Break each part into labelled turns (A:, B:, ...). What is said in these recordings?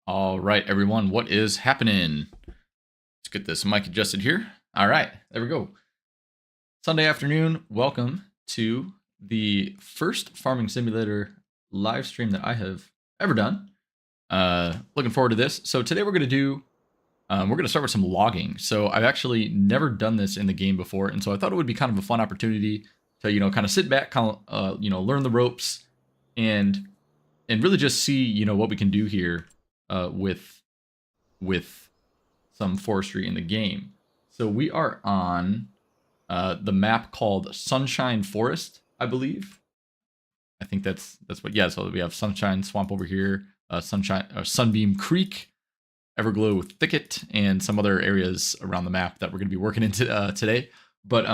A: All right, everyone, what is happening? Let's get this mic adjusted here. All right, there we go. Sunday afternoon, welcome to the first Farming Simulator live stream that I have ever done. Looking forward to this. So today we're going to start with some logging. So I've actually never done this in the game before, and so I thought it would be kind of a fun opportunity to, kind of sit back, learn the ropes, and really just see, what we can do here with some forestry in the game. So we are on the map called Sunshine Forest, I believe. I think that's what. Yeah, so we have Sunshine Swamp over here, Sunbeam Creek, Everglow Thicket, and some other areas around the map that we're going to be working into today. But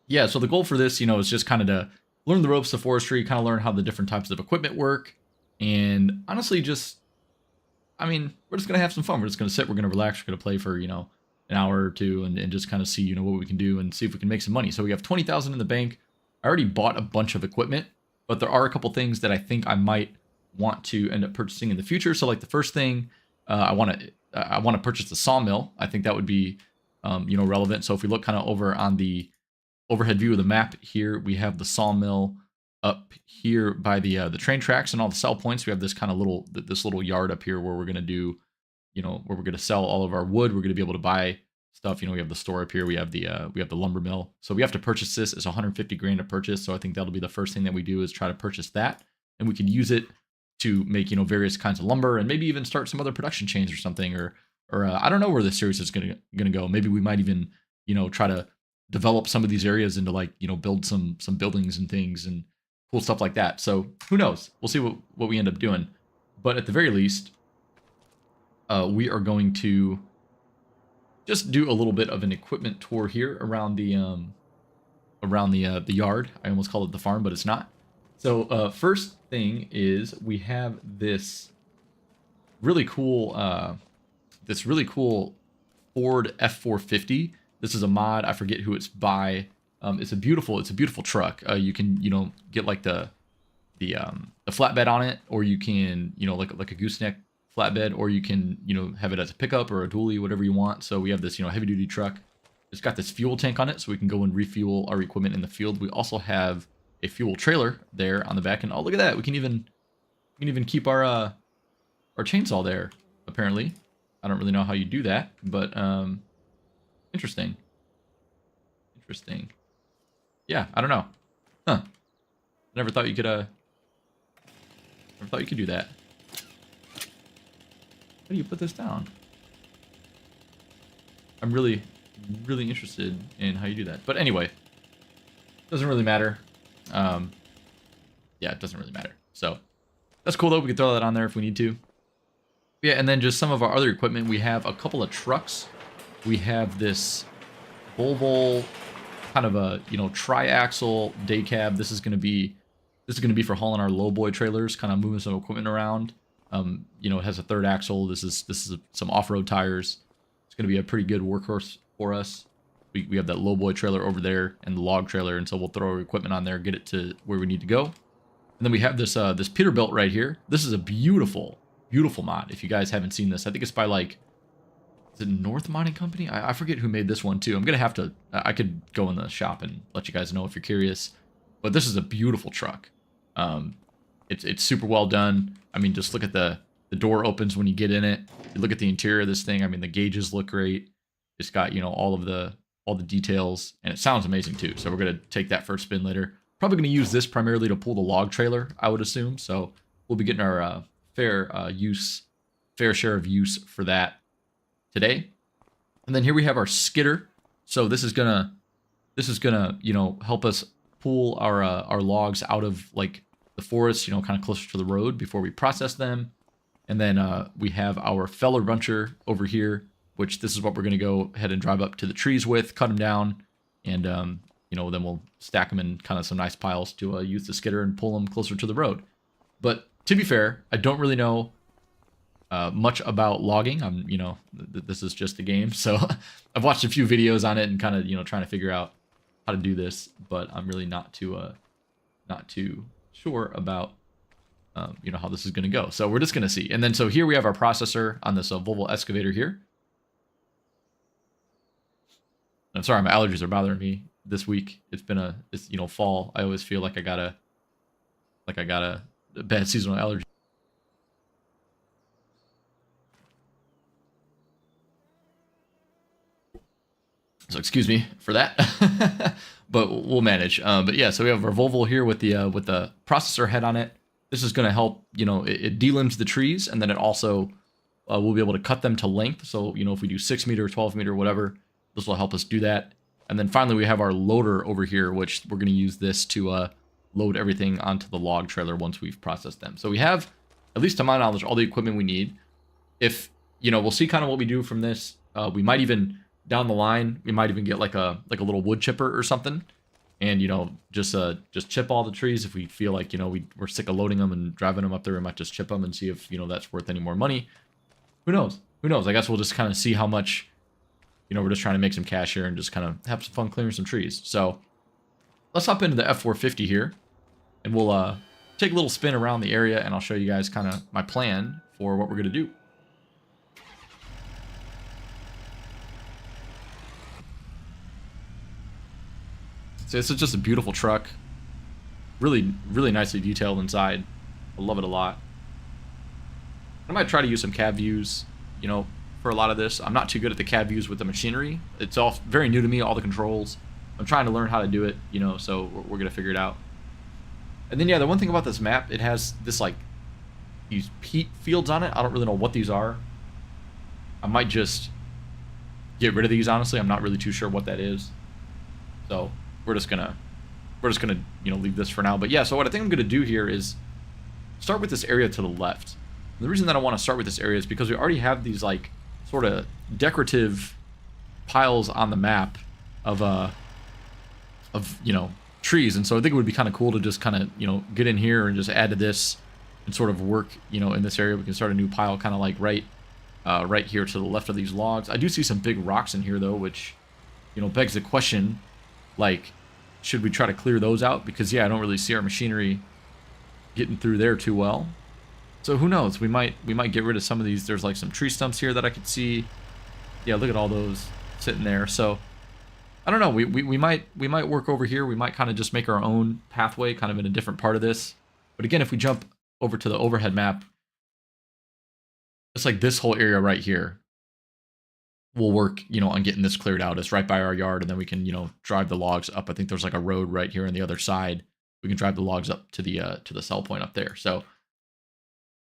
A: yeah, so the goal for this, is just kind of to learn the ropes of forestry, kind of learn how the different types of equipment work, and honestly, we're just going to have some fun. We're just going to sit, we're going to relax, we're going to play for, an hour or two and just kind of see, what we can do and see if we can make some money. So we have 20,000 in the bank. I already bought a bunch of equipment, but there are a couple things that I think I might want to end up purchasing in the future. So like the first thing, I want to purchase the sawmill. I think that would be, relevant. So if we look kind of over on the overhead view of the map here, we have the sawmill up here by the train tracks and all the sell points. We have this kind of little yard up here where we're going to do, where we're going to sell all of our wood. We're going to be able to buy stuff. We have the store up here. We have the lumber mill. So we have to purchase this. It's 150 grand to purchase. So I think that'll be the first thing that we do is try to purchase that, and we can use it to make, various kinds of lumber and maybe even start some other production chains or something, or I don't know where this series is going to go. Maybe we might even, try to develop some of these areas into build some buildings and things and cool stuff like that. So who knows? We'll see what we end up doing. But at the very least, we are going to just do a little bit of an equipment tour here around the yard. I almost call it the farm, but it's not. So first thing is we have this really cool Ford F450. This is a mod. I forget who it's by. It's a beautiful truck. You can get like the flatbed on it, or you can like a gooseneck flatbed, or you can have it as a pickup or a dually, whatever you want. So we have this heavy duty truck. It's got this fuel tank on it, so we can go and refuel our equipment in the field. We also have a fuel trailer there on the back, and oh, look at that, we can even keep our chainsaw there. Apparently, I don't really know how you do that, but interesting. Yeah, I don't know. Huh. Never thought you could do that. How do you put this down? I'm really interested in how you do that. But anyway, doesn't really matter. Yeah, it doesn't really matter. So that's cool though. We can throw that on there if we need to. Yeah, and then just some of our other equipment. We have a couple of trucks. We have this Volvo kind of a tri-axle day cab. This is going to be for hauling our lowboy trailers, kind of moving some equipment around. It has a third axle. This is some off-road tires. It's going to be a pretty good workhorse for us. We have that lowboy trailer over there and the log trailer, and so we'll throw our equipment on there, get it to where we need to go. And then we have this Peterbilt right here. This is a beautiful mod. If you guys haven't seen this, I think it's by is it North Mining Company? I forget who made this one too. I'm gonna have to. I could go in the shop and let you guys know if you're curious. But this is a beautiful truck. It's super well done. I mean, just look at the door opens when you get in it. You look at the interior of this thing. I mean, the gauges look great. It's got all the details, and it sounds amazing too. So we're gonna take that for a spin later. Probably gonna use this primarily to pull the log trailer, I would assume. So we'll be getting our fair share of use for that today. And then here we have our skidder. So this is gonna help us pull our logs out of like the forest, kind of closer to the road before we process them. And then we have our feller buncher over here, which this is what we're gonna go ahead and drive up to the trees with, cut them down, and then we'll stack them in kind of some nice piles to use the skidder and pull them closer to the road. But to be fair, I don't really know much about logging. This is just a game, so I've watched a few videos on it and kind of trying to figure out how to do this, but I'm really not too sure about you know, how this is going to go. So we're just going to see. And then so here we have our processor on this Volvo excavator here. I'm sorry, my allergies are bothering me this week. It's been it's, you know, fall. I always feel like I got a bad seasonal allergy. So excuse me for that, but we'll manage. But yeah, so we have our Volvo here with the processor head on it. This is going to help, you know, it delimbs the trees, and then it also we'll be able to cut them to length. So, you know, if we do 6 meter, 12 meter, whatever, this will help us do that. And then finally, we have our loader over here, which we're going to use this to load everything onto the log trailer once we've processed them. So we have, at least to my knowledge, all the equipment we need. If, you know, we'll see kind of what we do from this. We might even, down the line, we might even get like a little wood chipper or something. And, you know, just chip all the trees. If we feel like, you know, we're sick of loading them and driving them up there, we might just chip them and see if, you know, that's worth any more money. Who knows? Who knows? I guess we'll just kind of see how much, you know, we're just trying to make some cash here and just kind of have some fun clearing some trees. So let's hop into the F450 here, and we'll take a little spin around the area, and I'll show you guys kind of my plan for what we're going to do. So this is just a beautiful truck. Really, really nicely detailed inside. I love it a lot. I might try to use some cab views, you know, for a lot of this. I'm not too good at the cab views with the machinery. It's all very new to me, all the controls. I'm trying to learn how to do it, you know, so we're going to figure it out. And then, yeah, the one thing about this map, it has this, like, these peat fields on it. I don't really know what these are. I might just get rid of these, honestly. I'm not really too sure what that is. So we're just gonna, you know, leave this for now. But yeah, so what I think I'm gonna do here is start with this area to the left. And the reason that I want to start with this area is because we already have these, like, sort of decorative piles on the map of you know, trees. And so I think it would be kind of cool to just kind of, you know, get in here and just add to this and sort of work, you know, in this area. We can start a new pile kind of like right here to the left of these logs. I do see some big rocks in here though, which, you know, begs the question, like, should we try to clear those out? Because yeah, I don't really see our machinery getting through there too well. So who knows? We might get rid of some of these. There's like some tree stumps here that I could see. Yeah, look at all those sitting there. So I don't know. We might work over here. We might kind of just make our own pathway, kind of in a different part of this. But again, if we jump over to the overhead map, it's like this whole area right here will work, you know, on getting this cleared out. It's right by our yard, and then we can, you know, drive the logs up. I think there's like a road right here on the other side. We can drive the logs up to the sell point up there. So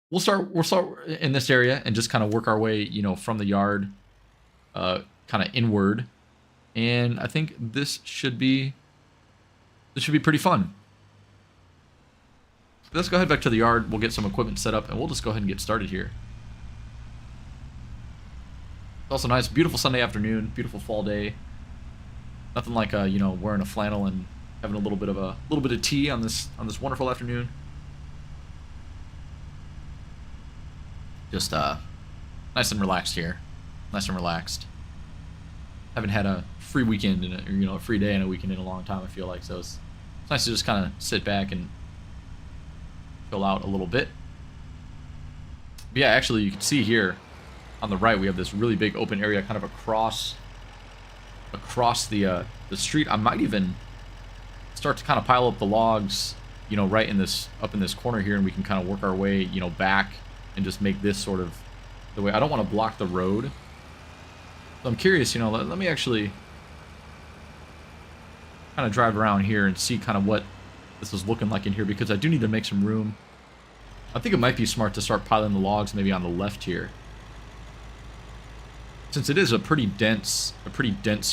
A: we'll start in this area and just kind of work our way, you know, from the yard, kind of inward. And I think this should be pretty fun. Let's go ahead back to the yard. We'll get some equipment set up, and we'll just go ahead and get started here. It's also nice, beautiful Sunday afternoon, beautiful fall day. Nothing like you know, wearing a flannel and having a little bit of tea on this wonderful afternoon. Just nice and relaxed here, nice and relaxed. Haven't had a free weekend a free day and a weekend in a long time, I feel like. So it's nice to just kind of sit back and chill out a little bit. But yeah, actually, you can see here on the right we have this really big open area kind of across the street. I might even start to kind of pile up the logs, you know, right up in this corner here, and we can kind of work our way, you know, back and just make this sort of the way. I don't want to block the road. So I'm curious, you know, let me actually kind of drive around here and see kind of what this is looking like in here, because I do need to make some room. I think it might be smart to start piling the logs maybe on the left here, since it is a pretty dense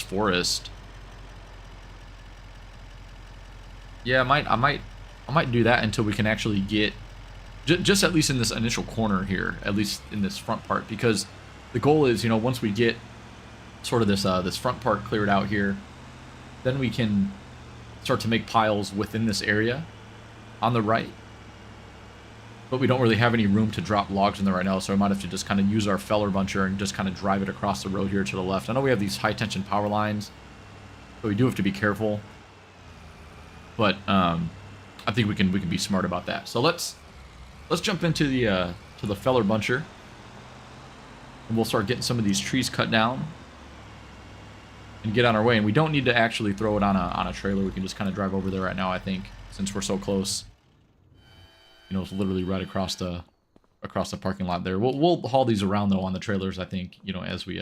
A: forest. Yeah, I might do that until we can actually get just at least in this initial corner here, at least in this front part, because the goal is, you know, once we get sort of this front part cleared out here, then we can start to make piles within this area on the right. But we don't really have any room to drop logs in there right now, so I might have to just kind of use our feller buncher and just kind of drive it across the road here to the left. I know we have these high tension power lines, so we do have to be careful. But I think we can be smart about that. So let's let's jump into the to the feller buncher. And we'll start getting some of these trees cut down. And get on our way. And we don't need to actually throw it on a trailer. We can just kind of drive over there right now, I think. Since we're so close. You know, it's literally right across the parking lot there. We'll haul these around though on the trailers, I think, you know, as we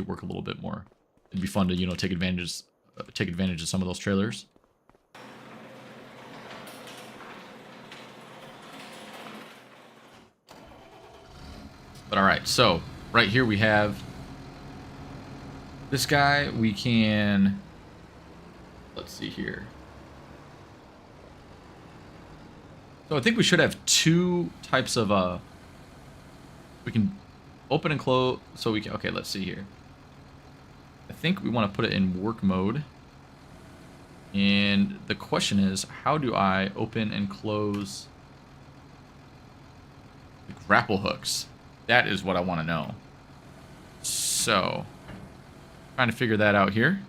A: work a little bit more. It'd be fun to, you know, take advantage of some of those trailers. But all right, so right here we have this guy. We can, let's see here. So I think we should have two types of we can open and close, so we can, okay, let's see here. I think we want to put it in work mode. And the question is, how do I open and close the grapple hooks? That is what I want to know. So, trying to figure that out here.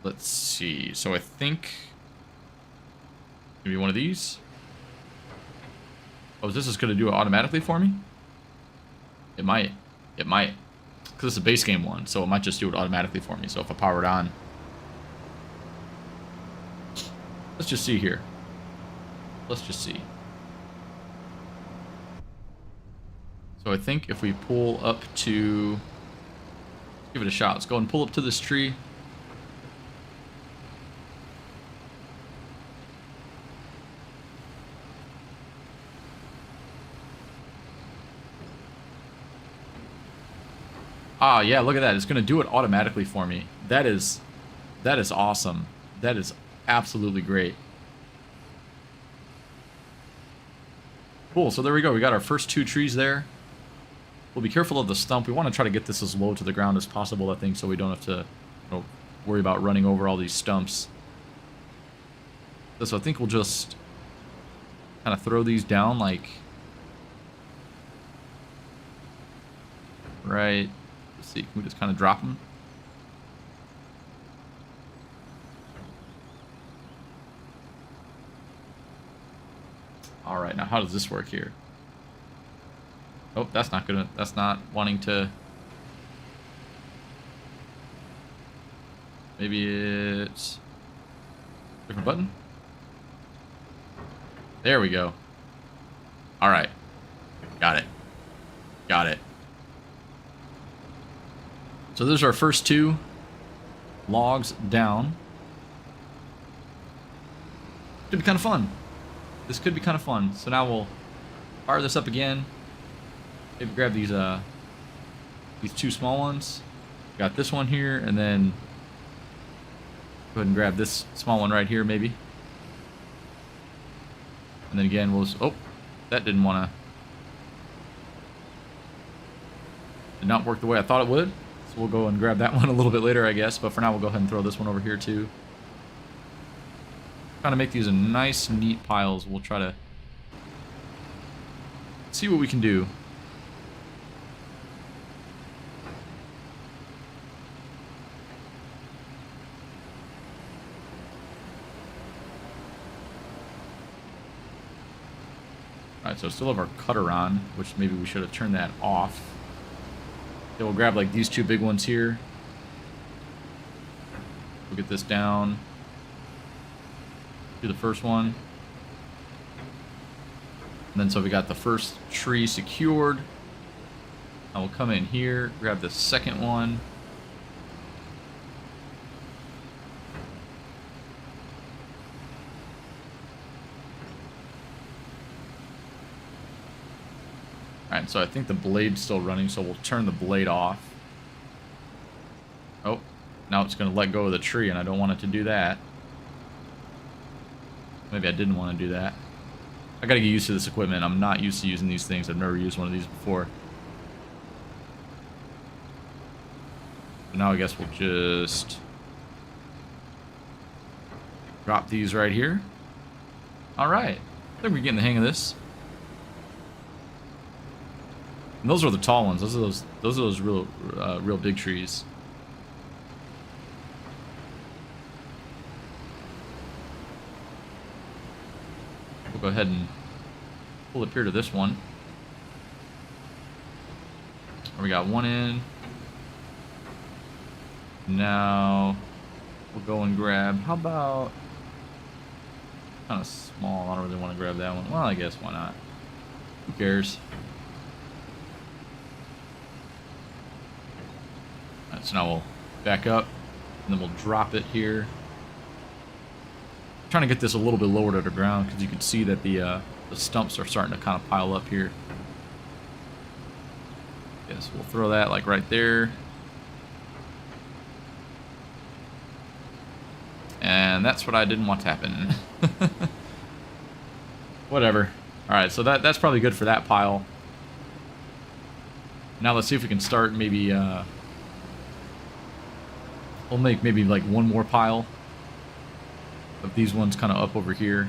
A: Let's see. So I think maybe one of these. Oh, this is going to do it automatically for me? It might. It might. Because it's a base game one, so it might just do it automatically for me. So if I power it on. Let's just see here. Let's just see. So I think if we pull up to... Let's give it a shot. Let's go and pull up to this tree. Ah, yeah, look at that. It's going to do it automatically for me. That is awesome. That is absolutely great. Cool, so there we go. We got our first two trees there. We'll be careful of the stump. We want to try to get this as low to the ground as possible, I think, so we don't have to, you know, worry about running over all these stumps. So I think we'll just kind of throw these down, like, right. Let's see, can we just kind of drop them? All right, now how does this work here? Oh, that's not gonna, that's not wanting to. Maybe it's different button. There we go. All right, got it, got it. So those are our first two logs down. Could be kind of fun. This could be kind of fun. So now we'll fire this up again. Maybe grab these two small ones. Got this one here, and then go ahead and grab this small one right here, maybe. And then again, we'll just, oh, that did not work the way I thought it would. So we'll go and grab that one a little bit later, I guess. But for now, we'll go ahead and throw this one over here too. Trying to make these in nice, neat piles. We'll try to see what we can do. Alright, so still have our cutter on, which maybe we should have turned that off. Okay, we'll grab like these two big ones here. We'll get this down. Do the first one. And then so we got the first tree secured. I will come in here, grab the second one. Alright, so I think the blade's still running, so we'll turn the blade off. Oh, now it's going to let go of the tree, and I don't want it to do that. Maybe I didn't want to do that. I got to get used to this equipment. I'm not used to using these things. I've never used one of these before. So now I guess we'll just drop these right here. Alright, I think we're getting the hang of this. And those are the tall ones. Those are those real big trees. We'll go ahead and pull it here to this one. We got one in. Now we'll go and grab, how about, kind of small, I don't really want to grab that one. Well, I guess why not? Who cares? Alright, so now we'll back up, and then we'll drop it here. I'm trying to get this a little bit lower to the ground, because you can see that the stumps are starting to kind of pile up here. Yes, we'll throw that like right there. And that's what I didn't want to happen. Whatever. Alright, so that's probably good for that pile. Now let's see if we can start maybe, we'll make maybe like one more pile of these ones kind of up over here.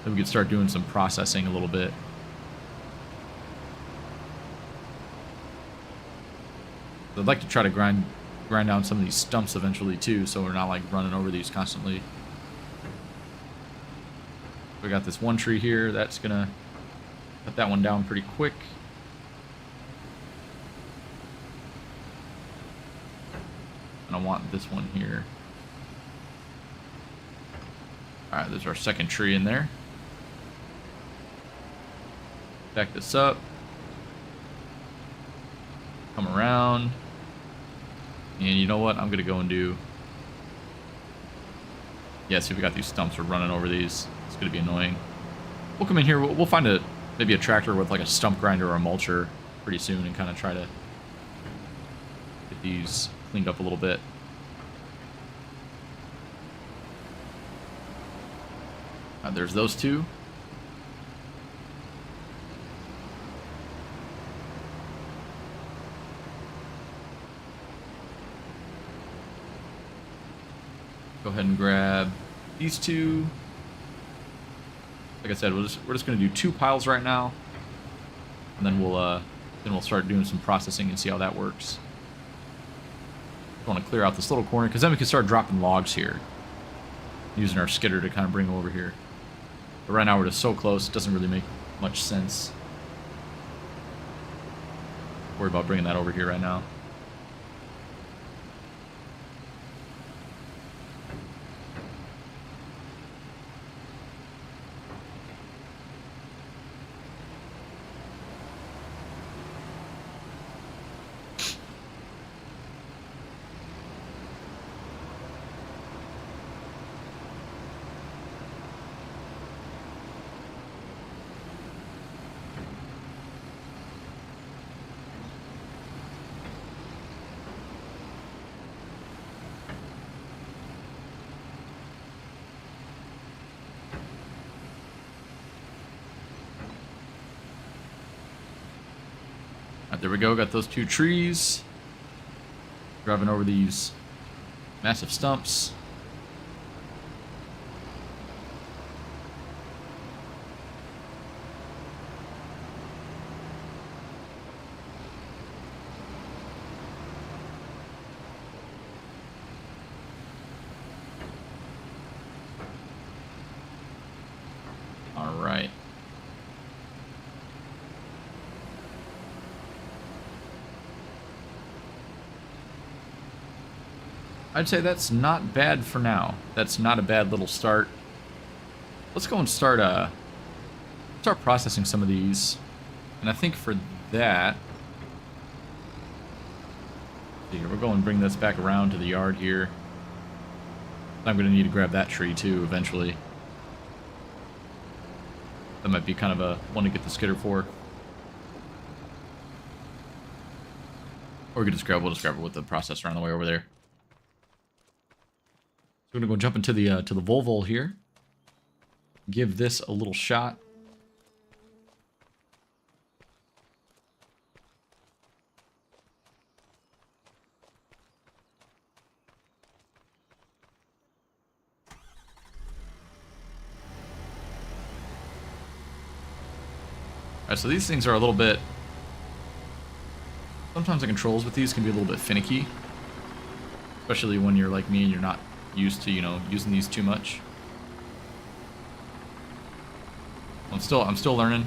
A: Then we can start doing some processing a little bit. I'd like to try to grind down some of these stumps eventually too, so we're not like running over these constantly. We got this one tree here, that's gonna cut that one down pretty quick. And I want this one here. Alright, there's our second tree in there. Back this up. Come around. And you know what? I'm going to go and do... Yeah, see if we got these stumps. We're running over these. It's going to be annoying. We'll come in here. We'll find maybe a tractor with like a stump grinder or a mulcher pretty soon and kind of try to get these cleaned up a little bit. There's those two. Go ahead and grab these two. Like I said, we're just going to do 2 piles right now, and then we'll start doing some processing and see how that works. I want to clear out this little corner because then we can start dropping logs here, using our skidder to kind of bring over here. But right now we're just so close, it doesn't really make much sense. Worry about bringing that over here right now. There we go, got those 2 trees. Driving over these massive stumps. All right. I'd say that's not bad for now. That's not a bad little start. Let's go and start processing some of these. And I think for that, here, we'll go and bring this back around to the yard here. I'm going to need to grab that tree too eventually. That might be kind of a one to get the skidder for. Or we could we'll just grab it with the processor on the way over there. So we're gonna go jump into the Volvo here. Give this a little shot. Alright, so these things are a little bit... Sometimes the controls with these can be a little bit finicky. Especially when you're like me and you're not used to, you know, using these too much. I'm still learning.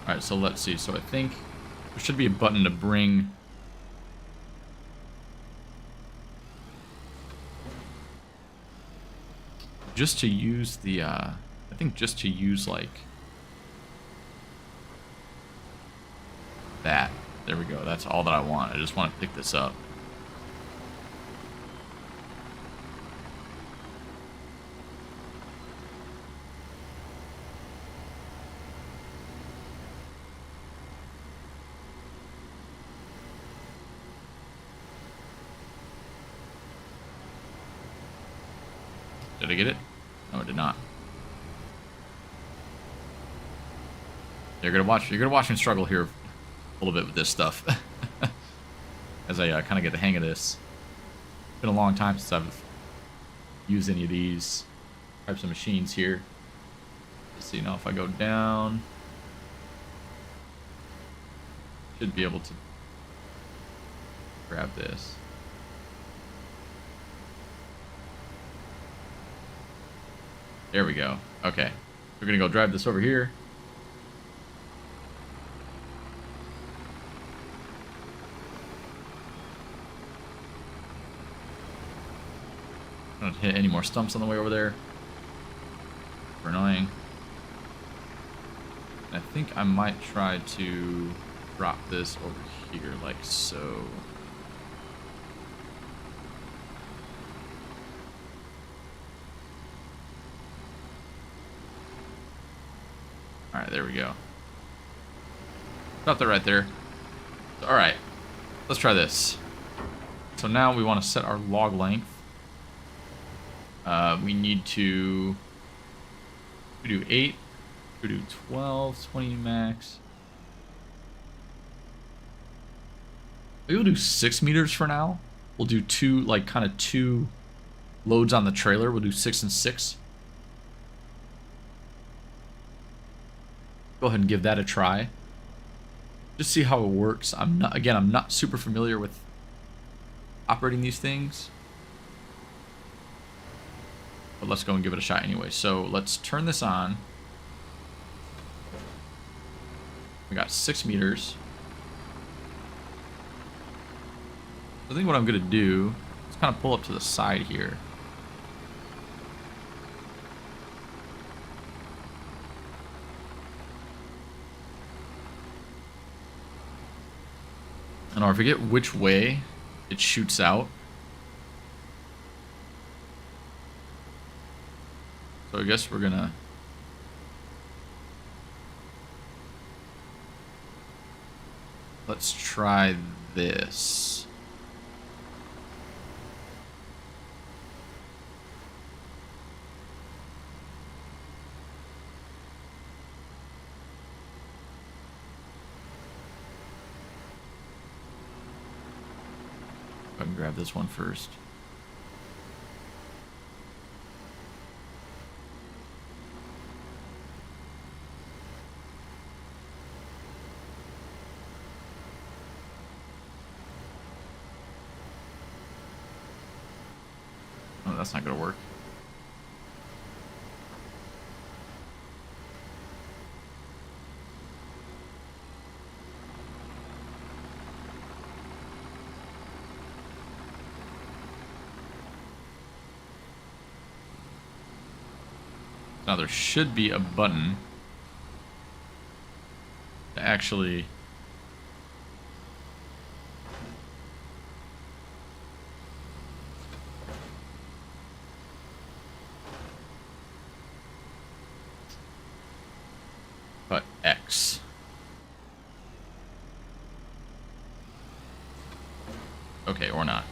A: All right, so let's see. So I think there should be a button to bring just to use the I think just to use like that. There we go. That's all that I want. I just want to pick this up. Did I get it? No, I did not. You're gonna watch me struggle here a little bit with this stuff as I kind of get the hang of this. It's been a long time since I've used any of these types of machines here. Let's see now if I go down, should be able to grab this. There we go. Okay. We're gonna go drive this over here. Don't hit any more stumps on the way over there. Super annoying. I think I might try to drop this over here like so. Alright, there we go. Got that right there. Alright, let's try this. So now we want to set our log length. We need to do 8, we do 12, 20 max. Maybe we'll do 6 meters for now. We'll do two, like kind of 2 loads on the trailer. We'll do 6 and 6. Go ahead and give that a try. Just see how it works. I'm not super familiar with operating these things. But let's go and give it a shot anyway. So let's turn this on. We got 6 meters. I think what I'm gonna do is kind of pull up to the side here. And I forget which way it shoots out. So I guess we're gonna let's try this. I can grab this one first. Oh, that's not gonna work. Now there should be a button to actually put X. Okay, or not.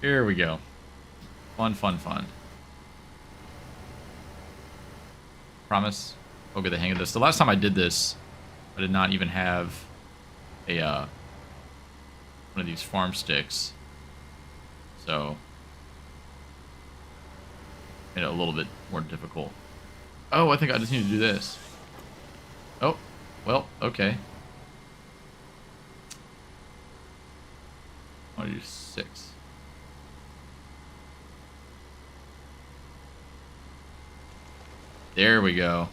A: Here we go. Fun, fun, fun. Promise I'll get the hang of this. The last time I did this, I did not even have a one of these farm sticks, so made it a little bit more difficult. Oh, I think I just need to do this. Oh, well, okay. I want to do 6. There we go.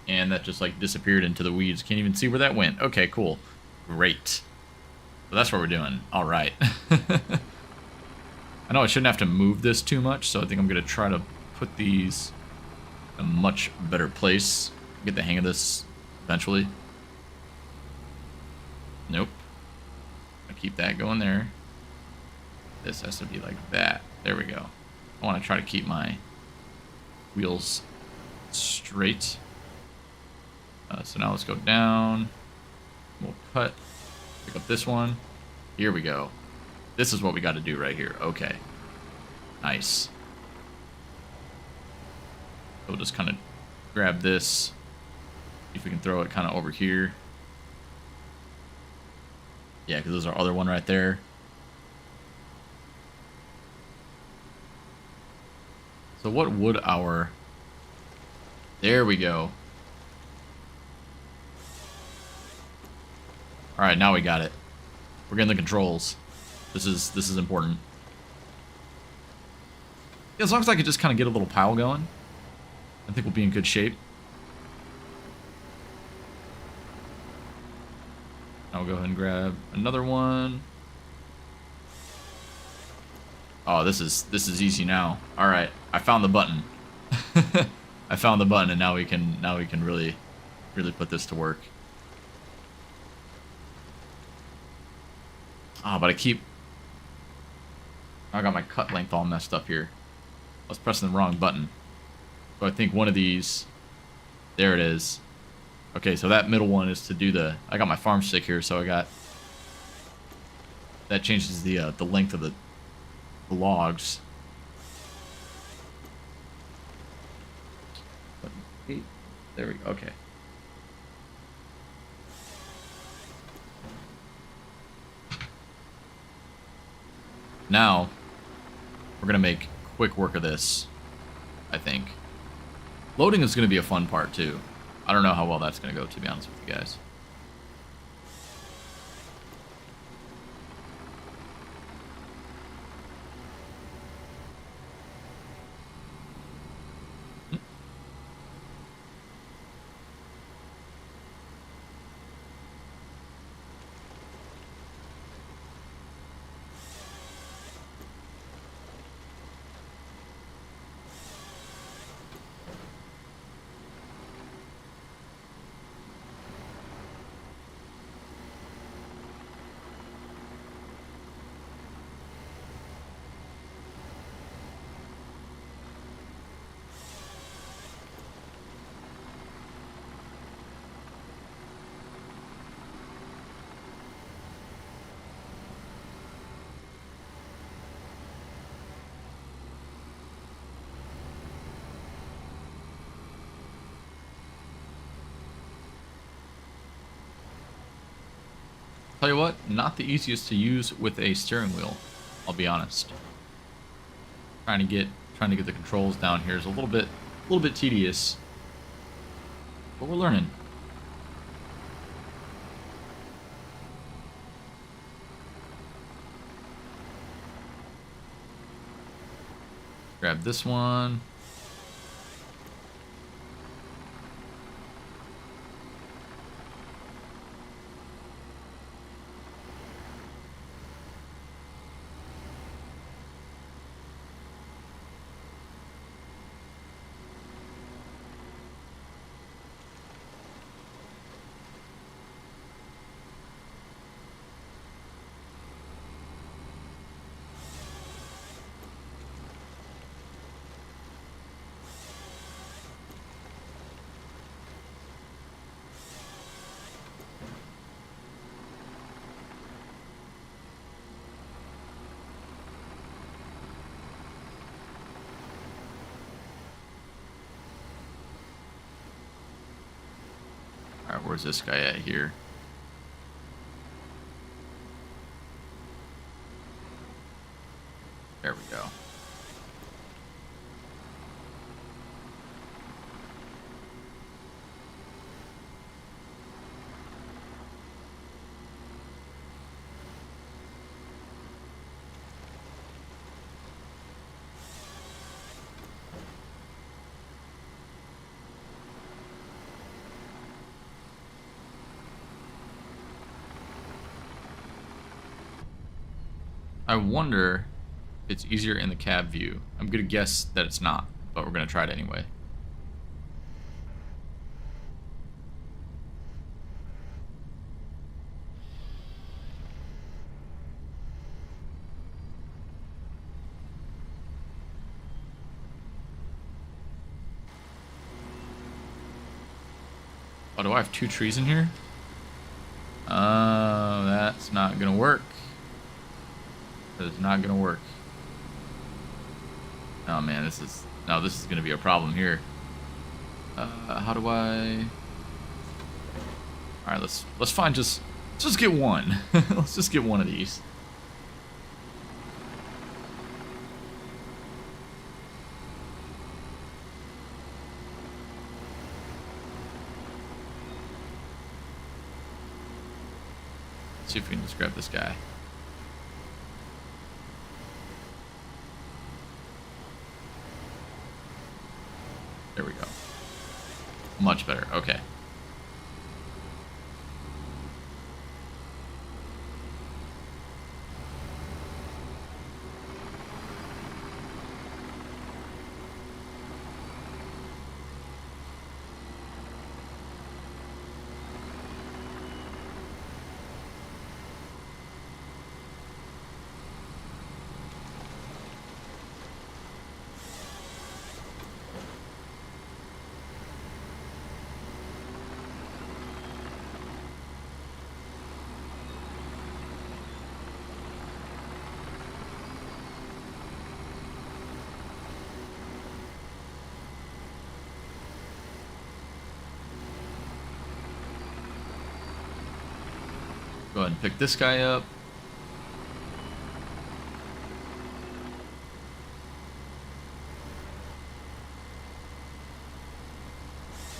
A: And that just like disappeared into the weeds. Can't even see where that went. Okay, cool. Great. So that's what we're doing. All right. I know I shouldn't have to move this too much, so I think I'm going to try to put these in a much better place. Get the hang of this eventually. Nope. I keep that going there. This has to be like that. There we go. I want to try to keep my wheels straight. So now let's go down. We'll cut. Pick up this one. Here we go. This is what we got to do right here. Okay. Nice. So we'll just kind of grab this. See if we can throw it kind of over here. Yeah, because there's our other one right there. So what would our... There we go. Alright, now we got it. We're getting the controls. This is important. Yeah, as long as I could just kind of get a little pile going, I think we'll be in good shape. I'll go ahead and grab another one. Oh, this is easy now. All right, I found the button. I found the button, and now we can really put this to work. Ah, but I got my cut length all messed up here. I was pressing the wrong button. So I think one of these, there it is. Okay, so that middle one is to do the, I got my farm stick here, so I got, that changes the length of the logs. There we go, okay. Now, we're going to make quick work of this, I think. Loading is going to be a fun part, too. I don't know how well that's going to go, to be honest with you guys. Tell you what, not the easiest to use with a steering wheel, I'll be honest. Trying to get the controls down here is a little bit tedious. But we're learning. Grab this one. Alright, where's this guy at here? There we go. I wonder if it's easier in the cab view. I'm going to guess that it's not, but we're going to try it anyway. Oh, do I have 2 trees in here? That's not gonna work. That is not gonna work. Oh man, this is gonna be a problem here. How do I? All right, let's find let's just get one. Let's just get one of these. See if we can just grab this guy. There we go. Much better. Okay. Go ahead and pick this guy up.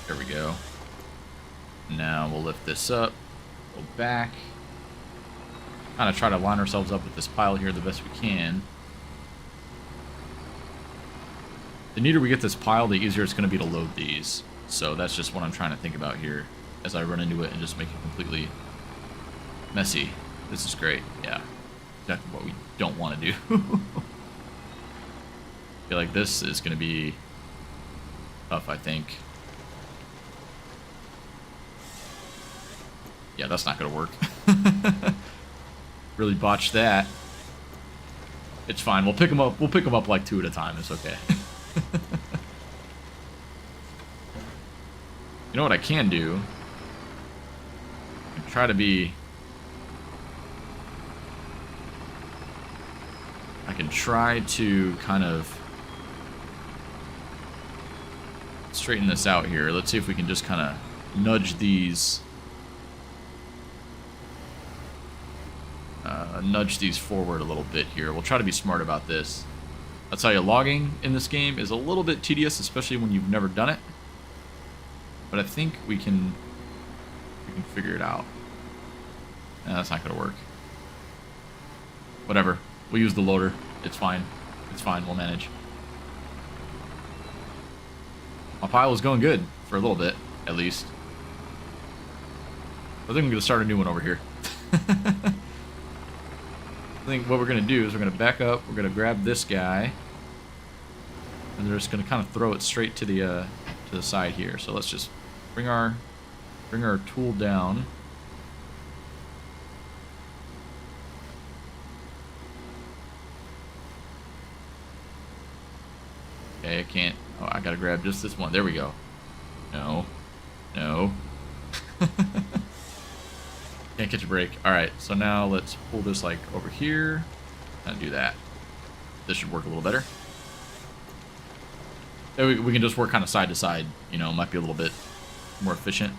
A: There we go. Now we'll lift this up, go back. Kind of try to line ourselves up with this pile here the best we can. The neater we get this pile, the easier it's going to be to load these. So that's just what I'm trying to think about here as I run into it and just make it completely messy. This is great. Yeah. Exactly what we don't want to do. I feel like this is going to be tough, I think. Yeah, that's not going to work. Really botched that. It's fine. We'll pick them up. We'll pick them up like 2 at a time. It's okay. You know what I can do? I can try to be... I can try to kind of straighten this out here. Let's see if we can just kind of nudge these forward a little bit here. We'll try to be smart about this. I'll tell you, logging in this game is a little bit tedious, especially when you've never done it. But I think we can figure it out. That's not going to work. Whatever. We'll use the loader. It's fine. It's fine. We'll manage. My pile is going good for a little bit, at least. I think I'm going to start a new one over here. I think what we're going to do is we're going to back up. We're going to grab this guy. And they're just going to kind of throw it straight to the side here. So let's just bring our tool down. Okay, I can't. Oh, I gotta grab just this one. There we go. No. No. Can't catch a break. Alright, so now let's pull this like over here. And do that. This should work a little better. We can just work kind of side to side. You know, might be a little bit more efficient.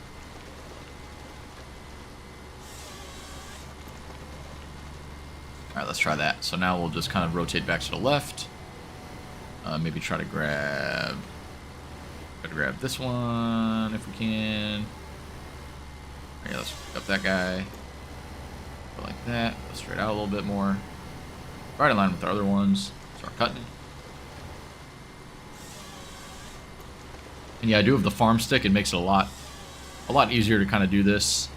A: Alright, let's try that. So now we'll just kind of rotate back to the left. Maybe try to grab this one if we can. Okay, let's pick up that guy. Go like that. Go straight out a little bit more. Right in line with our other ones. Start cutting. And yeah, I do have the farm stick. It makes it a lot easier to kind of do this.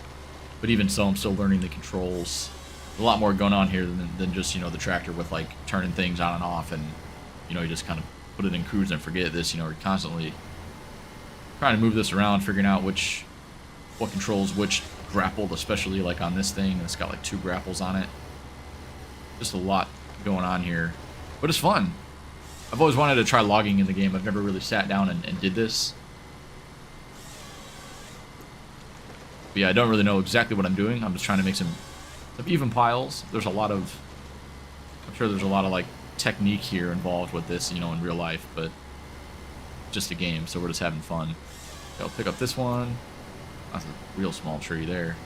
A: But even so, I'm still learning the controls a lot more going on here than just, you know, the tractor with like turning things on and off, and you know, you just kind of put it in cruise and forget this. You know, we're constantly trying to move this around, figuring out what controls which grapple, especially like on this thing. It's got like 2 grapples on it. Just a lot going on here, but it's fun. I've always wanted to try logging in the game. I've never really sat down and did this. But yeah, I don't really know exactly what I'm doing. I'm just trying to make some even piles. There's a lot of, I'm sure there's a lot of like technique here involved with this, you know, in real life, but just a game, so we're just having fun. I'll pick up this one. That's a real small tree there.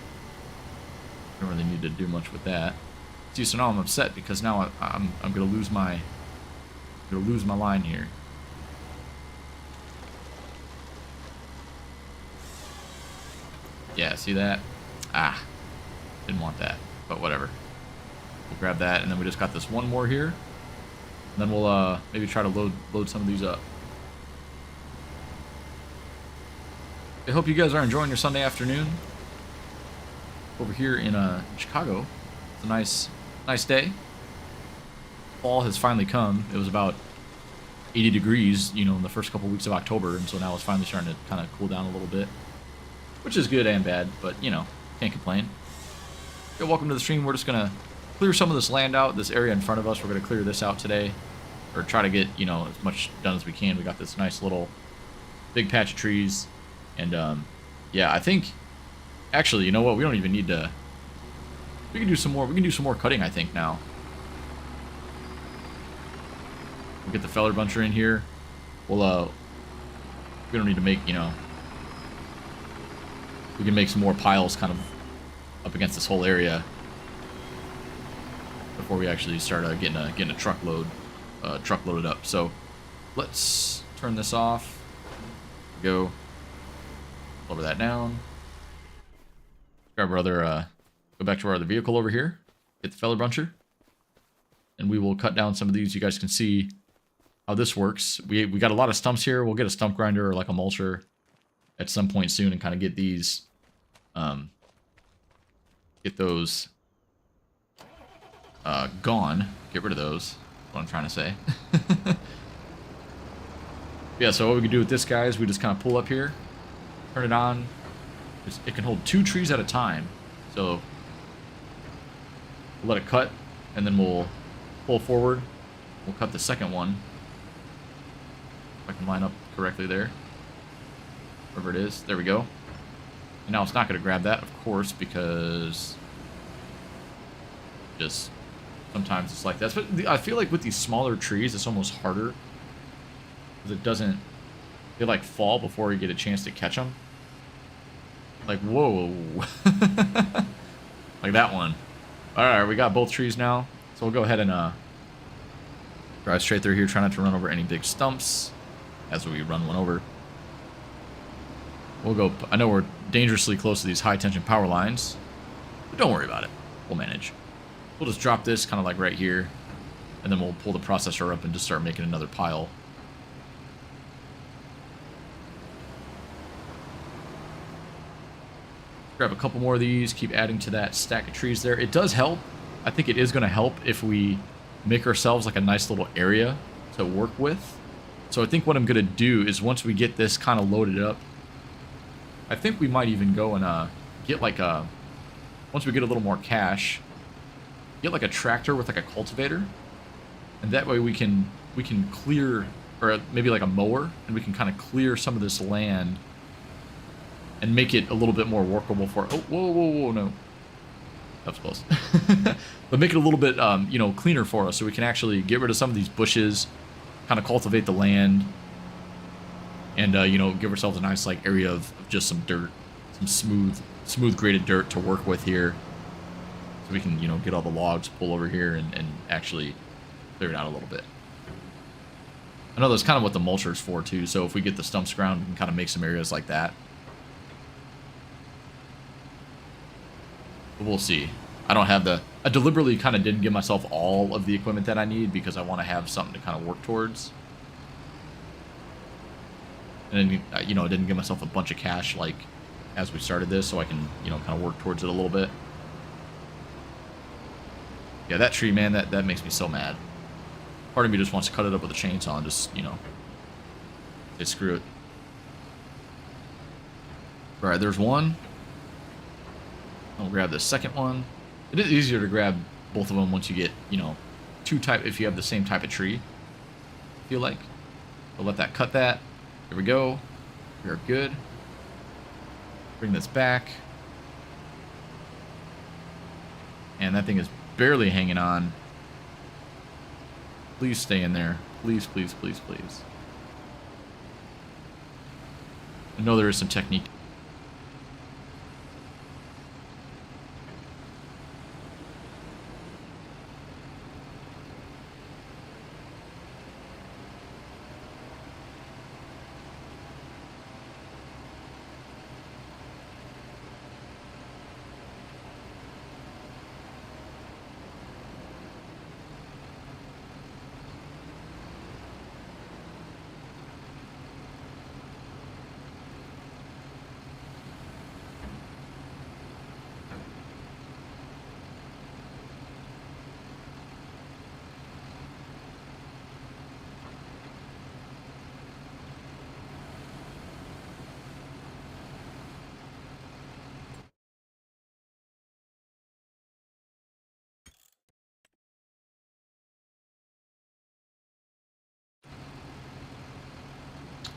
A: Don't really need to do much with that. See, so now I'm upset because now I'm gonna lose my line here. Yeah, see that? Ah, didn't want that, but whatever. We'll grab that, and then we just got this one more here. And then we'll maybe try to load some of these up. I hope you guys are enjoying your Sunday afternoon over here in Chicago. It's a nice day. Fall has finally come. It was about 80 degrees, you know, in the first couple weeks of October, and so now it's finally starting to kind of cool down a little bit, which is good and bad, but you know, can't complain. Okay, welcome to the stream. We're just gonna clear some of this land out, this area in front of us. We're gonna clear this out today, or try to get, you know, as much done as we can. We got this nice little big patch of trees. And, yeah, I think, actually, you know what, we don't even need to, we can do some more cutting, I think, now. We'll get the feller buncher in here. We'll, we don't need to make, you know, we can make some more piles kind of up against this whole area before we actually start getting a truck loaded up. So, let's turn this off, go. Lower that down. Grab our other, go back to our other vehicle over here. Get the feller buncher. And we will cut down some of these. You guys can see how this works. We got a lot of stumps here. We'll get a stump grinder or like a mulcher at some point soon and kind of get these, get those gone. Get rid of those. That's what I'm trying to say. Yeah, so what we can do with this guy is we just kind of pull up here. Turn it on. It can hold 2 trees at a time. So we'll let it cut, and then we'll pull forward. We'll cut the second one. If I can line up correctly there. Wherever it is. There we go. And now it's not going to grab that, of course, because just sometimes it's like that. But I feel like with these smaller trees, it's almost harder. Because it doesn't... They like fall before you get a chance to catch them. Like, whoa. Like that one. Alright, we got both trees now. So we'll go ahead and drive straight through here. Try not to run over any big stumps as we run one over. We'll go... I know we're dangerously close to these high tension power lines. But don't worry about it. We'll manage. We'll just drop this kind of like right here. And then we'll pull the processor up and just start making another pile. Grab a couple more of these, keep adding to that stack of trees there. It does help. I think it is going to help if we make ourselves like a nice little area to work with. So I think what I'm going to do is once we get this kind of loaded up, I think we might even go and get like a, once we get a little more cash, get like a tractor with like a cultivator. And that way we can clear, or maybe like a mower, and we can kind of clear some of this land and make it a little bit more workable for... Oh, whoa, no. That was close. But make it a little bit, you know, cleaner for us so we can actually get rid of some of these bushes, kind of cultivate the land, and, you know, give ourselves a nice, like, area of just some dirt, some smooth graded dirt to work with here. So we can, you know, get all the logs, pull over here, and actually clear it out a little bit. I know that's kind of what the mulcher is for, too, so if we get the stumps ground, we can kind of make some areas like that. But we'll see. I don't have the... I deliberately kind of didn't give myself all of the equipment that I need because I want to have something to kind of work towards. And then, you know, I didn't give myself a bunch of cash, like, as we started this, so I can, you know, kind of work towards it a little bit. Yeah, that tree, man, that makes me so mad. Part of me just wants to cut it up with a chainsaw and just, you know, say screw it. Alright, there's one. I'll grab the second one. It is easier to grab both of them once you get, you know, if you have the same type of tree, I feel like. We'll let that cut that. There we go. We are good. Bring this back. And that thing is barely hanging on. Please stay in there. Please, please, please, please. I know there is some technique.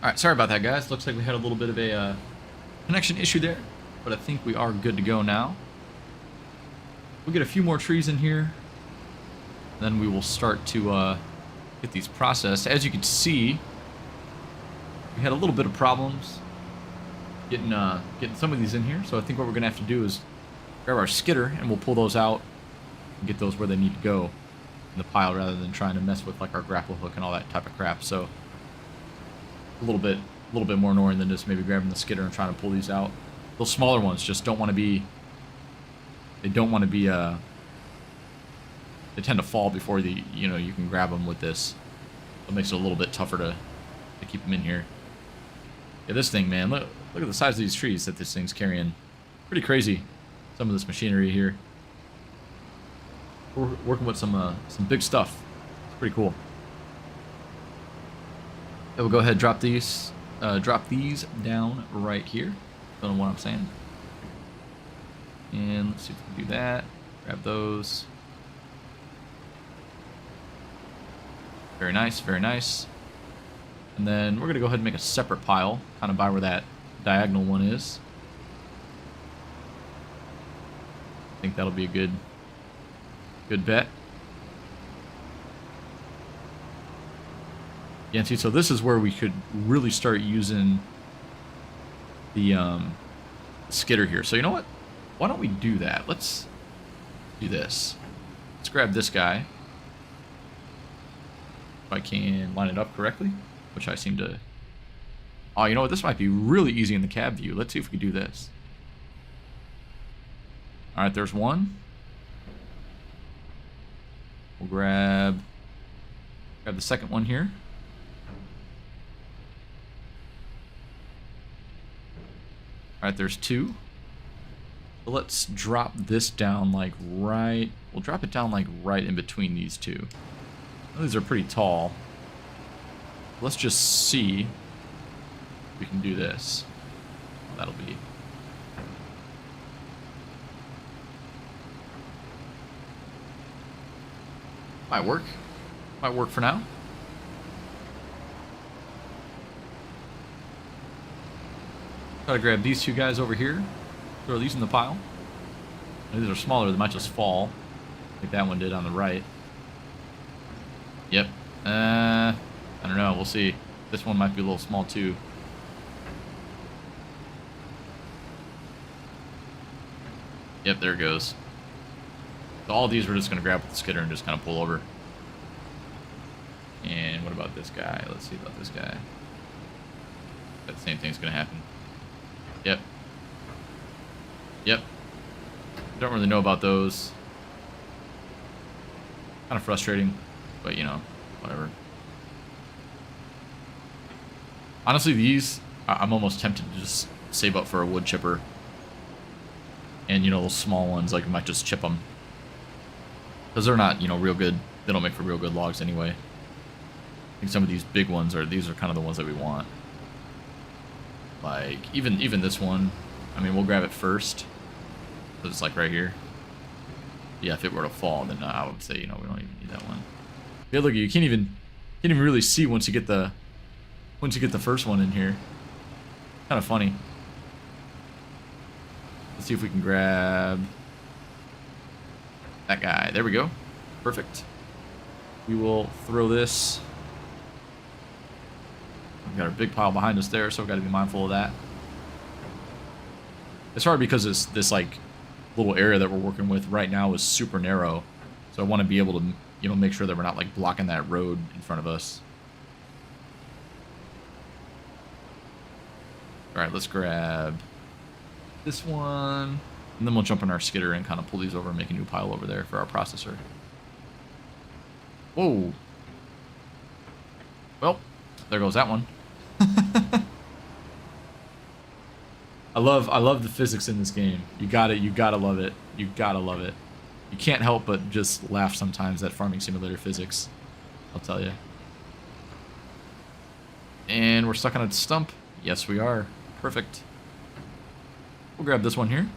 A: Alright, sorry about that, guys. Looks like we had a little bit of a connection issue there, but I think we are good to go now. We'll get a few more trees in here, then we will start to get these processed. As you can see, we had a little bit of problems getting some of these in here, so I think what we're going to have to do is grab our skidder, and we'll pull those out and get those where they need to go in the pile, rather than trying to mess with like our grapple hook and all that type of crap. So a little bit more annoying than just maybe grabbing the skidder and trying to pull these out. Those smaller ones just don't want to be, they tend to fall before you can grab them with this. It makes it a little bit tougher to keep them in here. Yeah, this thing, man, look at the size of these trees that this thing's carrying. Pretty crazy, some of this machinery here. We're working with some big stuff. It's pretty cool. Yeah, we'll go ahead and drop these down right here. Don't know what I'm saying. And let's see if we can do that. Grab those. Very nice, very nice. And then we're gonna go ahead and make a separate pile, kind of by where that diagonal one is. I think that'll be a good bet. Yeah, see, so this is where we could really start using the skidder here. So you know what? Why don't we do that? Let's do this. Let's grab this guy. If I can line it up correctly, which I seem to... Oh, you know what? This might be really easy in the cab view. Let's see if we can do this. All right, there's one. We'll grab the second one here. Alright, there's two. So let's drop this down like right... We'll drop it down like right in between these two. These are pretty tall. Let's just see if we can do this. That'll be... Might work. Might work for now. Try to grab these two guys over here. Throw these in the pile. These are smaller, they might just fall. Like that one did on the right. Yep. I don't know, we'll see. This one might be a little small too. Yep, there it goes. So all these we're just going to grab with the skidder and just kind of pull over. And what about this guy? Let's see about this guy. That same thing's going to happen. Yep. Yep. Don't really know about those. Kind of frustrating, but you know, whatever. Honestly, these, I'm almost tempted to just save up for a wood chipper. And you know, those small ones, like I might just chip them. Because they're not, you know, real good. They don't make for real good logs anyway. I think some of these big ones these are kind of the ones that we want. Like, even this one, I mean, we'll grab it first. So it's like right here. Yeah, if it were to fall, then I would say, you know, we don't even need that one. Yeah, look, you can't even really see once you get the first one in here. Kind of funny. Let's see if we can grab that guy. There we go. Perfect. We will throw this. We've got our big pile behind us there, so we've got to be mindful of that. It's hard because this like little area that we're working with right now is super narrow. So I want to be able to, you know, make sure that we're not like blocking that road in front of us. All right, let's grab this one, and then we'll jump in our skidder and kind of pull these over and make a new pile over there for our processor. Whoa. Well, there goes that one. I love the physics in this game. You gotta love it. You gotta love it. You can't help but just laugh sometimes at farming simulator physics. I'll tell you. And we're stuck on a stump. Yes, we are. Perfect. We'll grab this one here.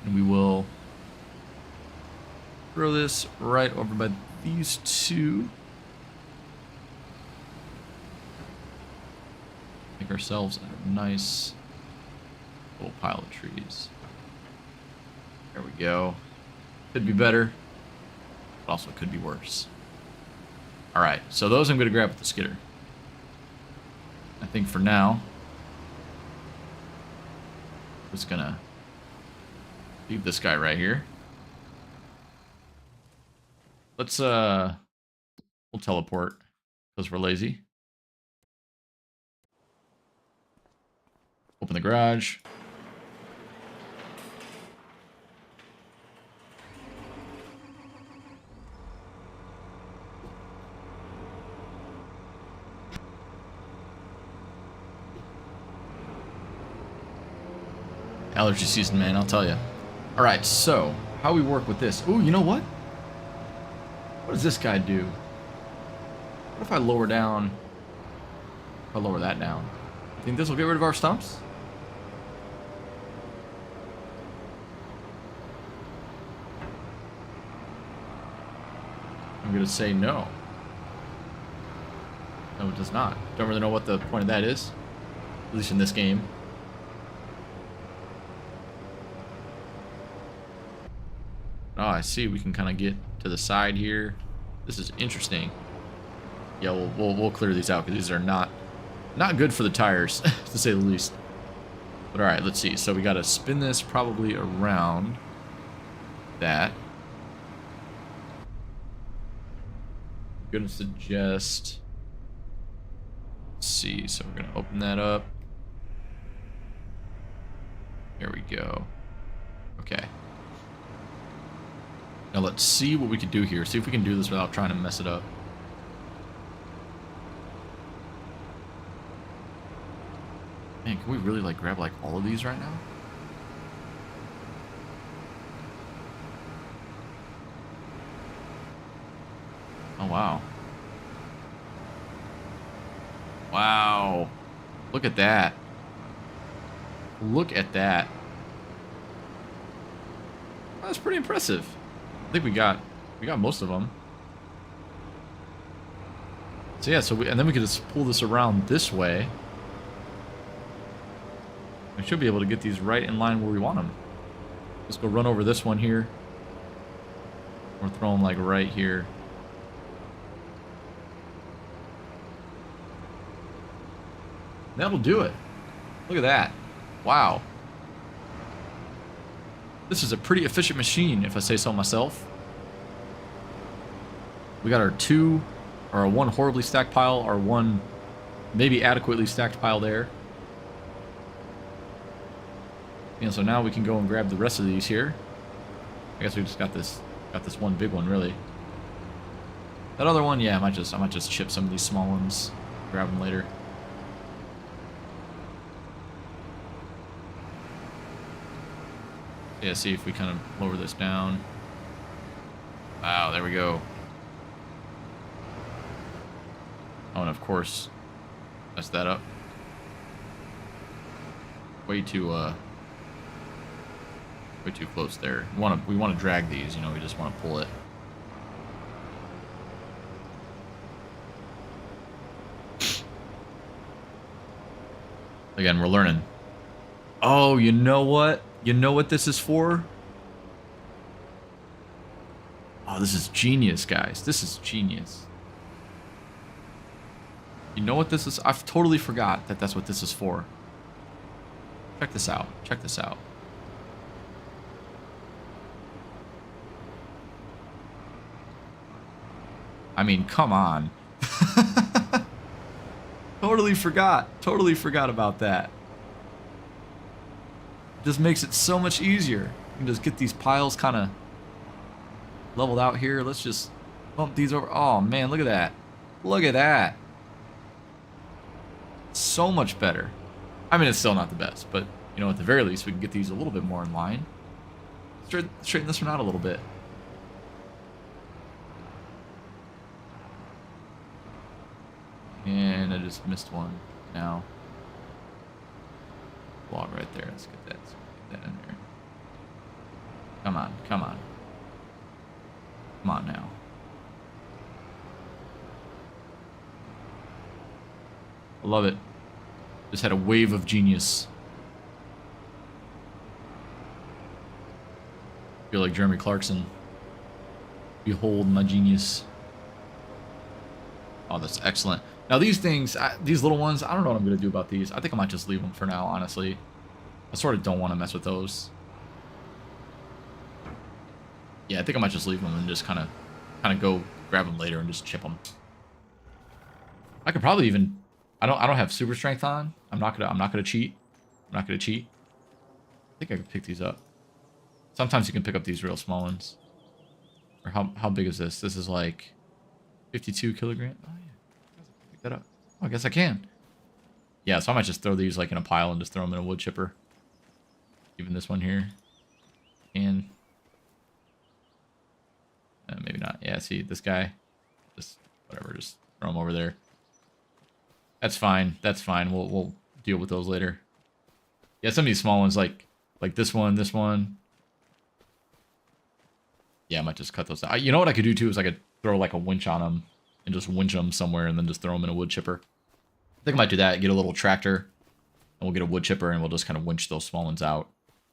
A: And we will throw this right over by these two. Make ourselves a nice little pile of trees. There we go. Could be better, but also could be worse. Alright, so those I'm going to grab with the skidder. I think for now, I'm just going to leave this guy right here. Let's, we'll teleport because we're lazy. Open the garage. Allergy season, man, I'll tell you. All right, so how we work with this? Ooh, you know what? What does this guy do? What if I lower down? If I lower that down, you think this will get rid of our stumps? I'm gonna say no. No, it does not. Don't really know what the point of that is, at least in this game. Oh, I see. We can kind of get to the side here. This is interesting. Yeah, we'll clear these out because these are not good for the tires, to say the least. But all right, let's see. So we got to spin this probably around that. I'm gonna suggest. Let's see. So we're gonna open that up. There we go. Okay. Now let's see what we can do here. See if we can do this without trying to mess it up. Man, can we really like grab like all of these right now? Oh wow. Wow. Look at that. Look at that. That's pretty impressive. I think we got most of them. So yeah, and then we can just pull this around this way. We should be able to get these right in line where we want them. Let's go run over this one here. We're throwing like right here. That'll do it. Look at that. Wow. This is a pretty efficient machine, if I say so myself. We got our one horribly stacked pile, our one maybe adequately stacked pile there. And so now we can go and grab the rest of these here. I guess we just got this one big one really. That other one, yeah, I might just chip some of these small ones, grab them later. Yeah, see if we kind of lower this down. Wow, there we go. Oh, and of course, mess that up. Way too close there. We want to drag these, you know, we just want to pull it. Again, we're learning. Oh, you know what? You know what this is for? Oh, this is genius, guys. This is genius. You know what this is? I've totally forgot that that's what this is for. Check this out. Check this out. I mean, come on. Totally forgot. Totally forgot about that. Just makes it so much easier. You can just get these piles kind of leveled out here. Let's just bump these over. Oh, man, look at that. Look at that. So much better. I mean, it's still not the best, but, you know, at the very least, we can get these a little bit more in line. Straighten this one out a little bit. And I just missed one now. Log right there. Let's get that in there. Come on, come on. Come on now. I love it. Just had a wave of genius. Feel like Jeremy Clarkson. Behold my genius. Oh, that's excellent. Now these things, these little ones, I don't know what I'm going to do about these. I think I might just leave them for now, honestly. I sort of don't want to mess with those. Yeah, I think I might just leave them and just kind of go grab them later and just chip them. I could probably even, I don't have super strength on. I'm not gonna cheat. I'm not gonna cheat. I think I could pick these up. Sometimes you can pick up these real small ones. Or how big is this? This is like 52 kilograms. Oh yeah, pick that up. Oh, I guess I can. Yeah, so I might just throw these like in a pile and just throw them in a wood chipper. Even this one here. And maybe not. Yeah, see this guy. Just whatever. Just throw him over there. That's fine. That's fine. We'll deal with those later. Yeah, some of these small ones like this one, this one. Yeah, I might just cut those out. You know what I could do too is I could throw like a winch on them and just winch them somewhere and then just throw them in a wood chipper. I think I might do that. Get a little tractor and we'll get a wood chipper and we'll just kind of winch those small ones out.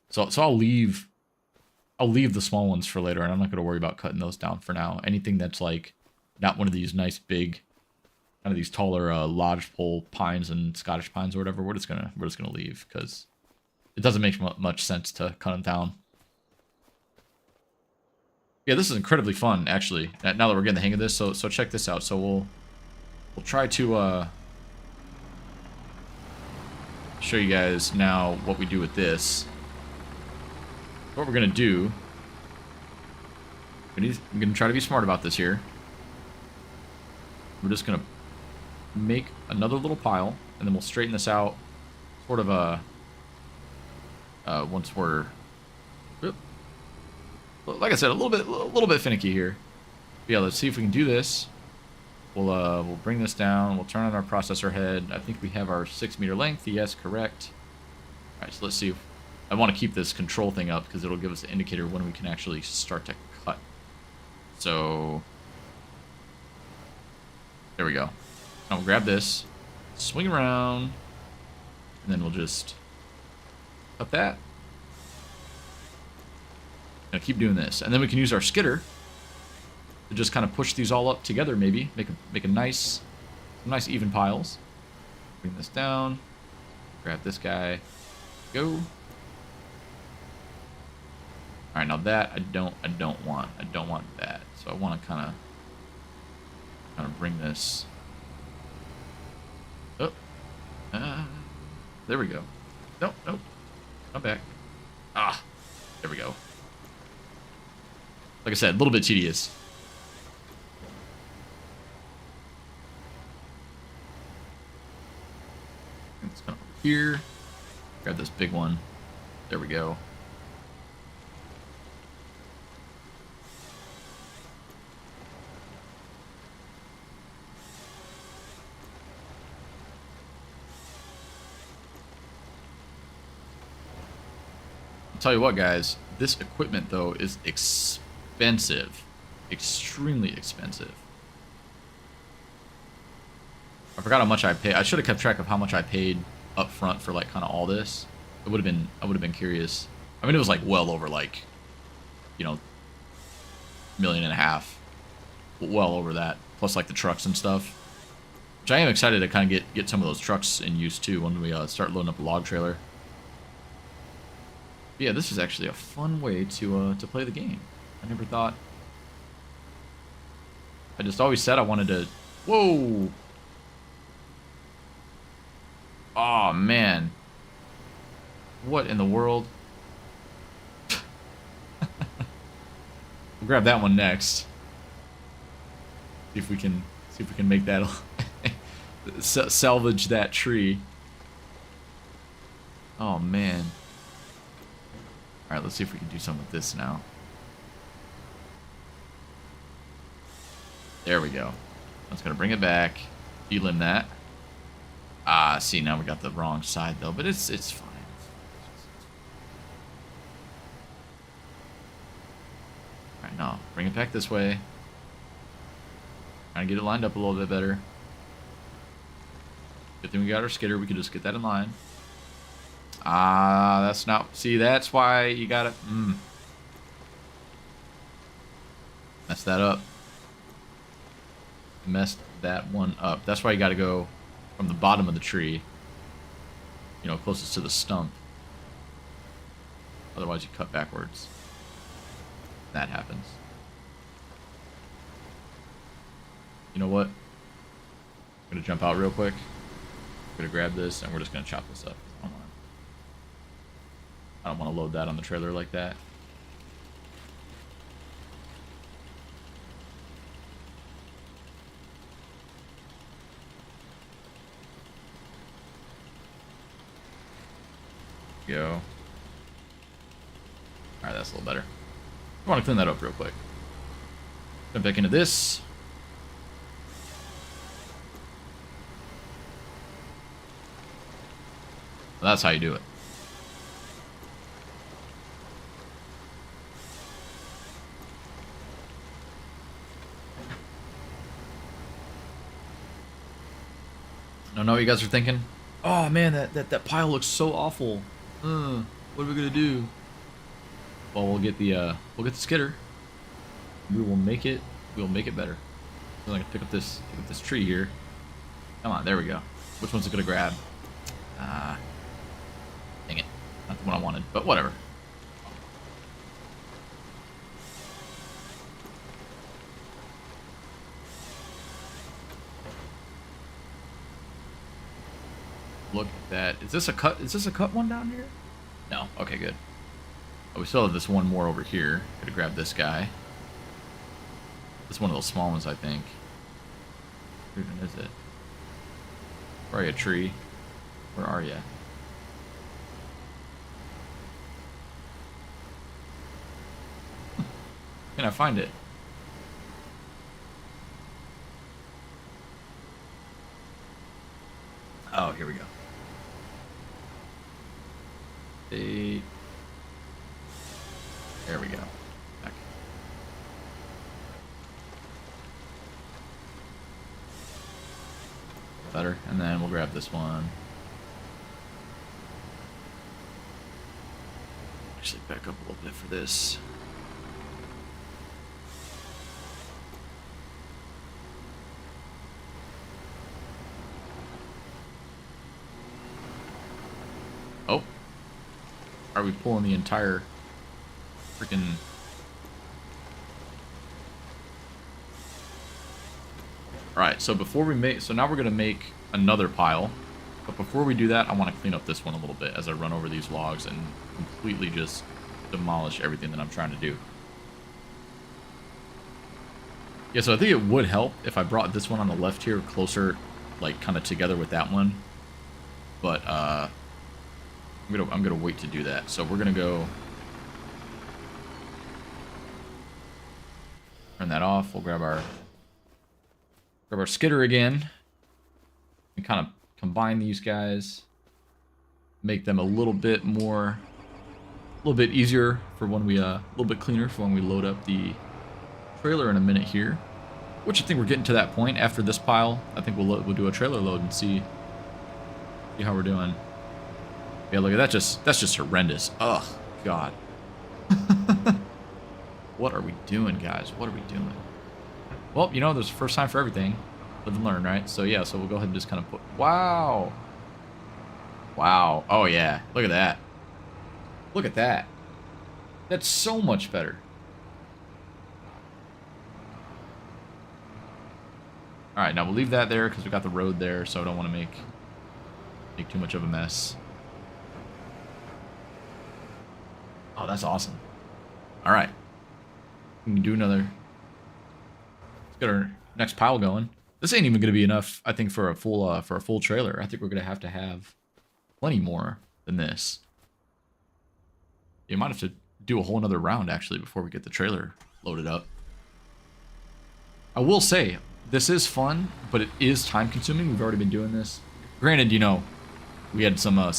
A: So I'll leave the small ones for later and I'm not going to worry about cutting those down for now. Anything that's like not one of these nice big kind of these taller lodgepole pines and Scottish pines or whatever, we're just gonna leave because it doesn't make much sense to cut them down. Yeah, this is incredibly fun actually. Now that we're getting the hang of this, so check this out. So we'll try to show you guys now what we do with this. What we're gonna do, I'm gonna try to be smart about this here. We're just gonna make another little pile, and then we'll straighten this out, sort of once we're, like I said, a little bit finicky here. But yeah, let's see if we can do this. We'll bring this down. We'll turn on our processor head. I think we have our 6 meter length. Yes, correct. All right, so let's see if I want to keep this control thing up because it'll give us an indicator when we can actually start to cut. So there we go. Now we'll grab this, swing around, and then we'll just cut that. Gonna keep doing this, and then we can use our skidder to just kind of push these all up together. Maybe make a nice even piles. Bring this down, grab this guy, go. All right, now that I don't want that. So I want to kind of bring this. Oh, there we go. Nope, come back. Ah, there we go. Like I said, a little bit tedious. Let's go over here. Grab this big one. There we go. I'll tell you what, guys. This equipment, though, is expensive. Extremely expensive. I forgot how much I paid. I should have kept track of how much I paid up front for, like, kind of all this. It would have been... I would have been curious. I mean, it was, like, well over, like, you know, $1.5 million. Well over that. Plus, like, the trucks and stuff. Which I am excited to kind of get some of those trucks in use, too, when we start loading up a log trailer. But yeah, this is actually a fun way to play the game. I never thought... I just always said I wanted to... Whoa! Oh, man. What in the world? We'll grab that one next. See if we can make that salvage that tree. Oh, man. All right, let's see if we can do something with this now. There we go. That's gonna bring it back. Delimb that. Ah, see, now we got the wrong side though, but it's fine. All right, now bring it back this way. Trying to get it lined up a little bit better. Good thing we got our skidder. We can just get that in line. Ah, that's not... See, that's why you gotta... Mess that up. Messed that one up. That's why you gotta go from the bottom of the tree. You know, closest to the stump. Otherwise you cut backwards. That happens. You know what? I'm gonna jump out real quick. I'm gonna grab this and we're just gonna chop this up. I don't want to load that on the trailer like that. Go. Alright, that's a little better. I want to clean that up real quick. Jump back into this. Well, that's how you do it. I don't know what you guys are thinking. Oh man, that pile looks so awful. What are we gonna do? Well, we'll get the skidder. We will make it. We'll make it better. So I'm gonna pick up this tree here. Come on, there we go. Which one's it gonna grab? Dang it, not the one I wanted, but whatever. Look at that. Is this a cut? Is this a cut one down here? No. Okay, good. Oh, we still have this one more over here. Gotta grab this guy. This is one of those small ones, I think. Where even is it? Where are you, tree? Where are you? Can I find it? Oh, here we go. 8. There we go. Back. Better. And then we'll grab this one. Actually, back up a little bit for this. Oh. Are we pulling the entire freaking... Alright, so before we make... So now we're going to make another pile. But before we do that, I want to clean up this one a little bit as I run over these logs and completely just demolish everything that I'm trying to do. Yeah, so I think it would help if I brought this one on the left here closer, like, kind of together with that one. But, I'm gonna wait to do that. So we're gonna go turn that off. We'll grab our skidder again and kind of combine these guys, make them a little bit more little bit easier for when we, a little bit cleaner for when we load up the trailer in a minute here. Which I think we're getting to that point after this pile. I think we'll do a trailer load and see how we're doing. Yeah, look at that. That's just horrendous. Ugh, God. What are we doing, guys? What are we doing? Well, you know, there's a first time for everything. Live and learn, right? So yeah, so we'll go ahead and just kind of put. Wow. Wow. Oh yeah. Look at that. Look at that. That's so much better. All right, now we'll leave that there because we got the road there, so I don't want to make too much of a mess. Oh, that's awesome. All right, we can do another. Let's get our next pile going. This ain't even going to be enough, I think, for a full trailer. I think we're going to have plenty more than this. You might have to do a whole another round actually before we get the trailer loaded up. I will say, this is fun, but it is time consuming. We've already been doing this. Granted, you know, we had a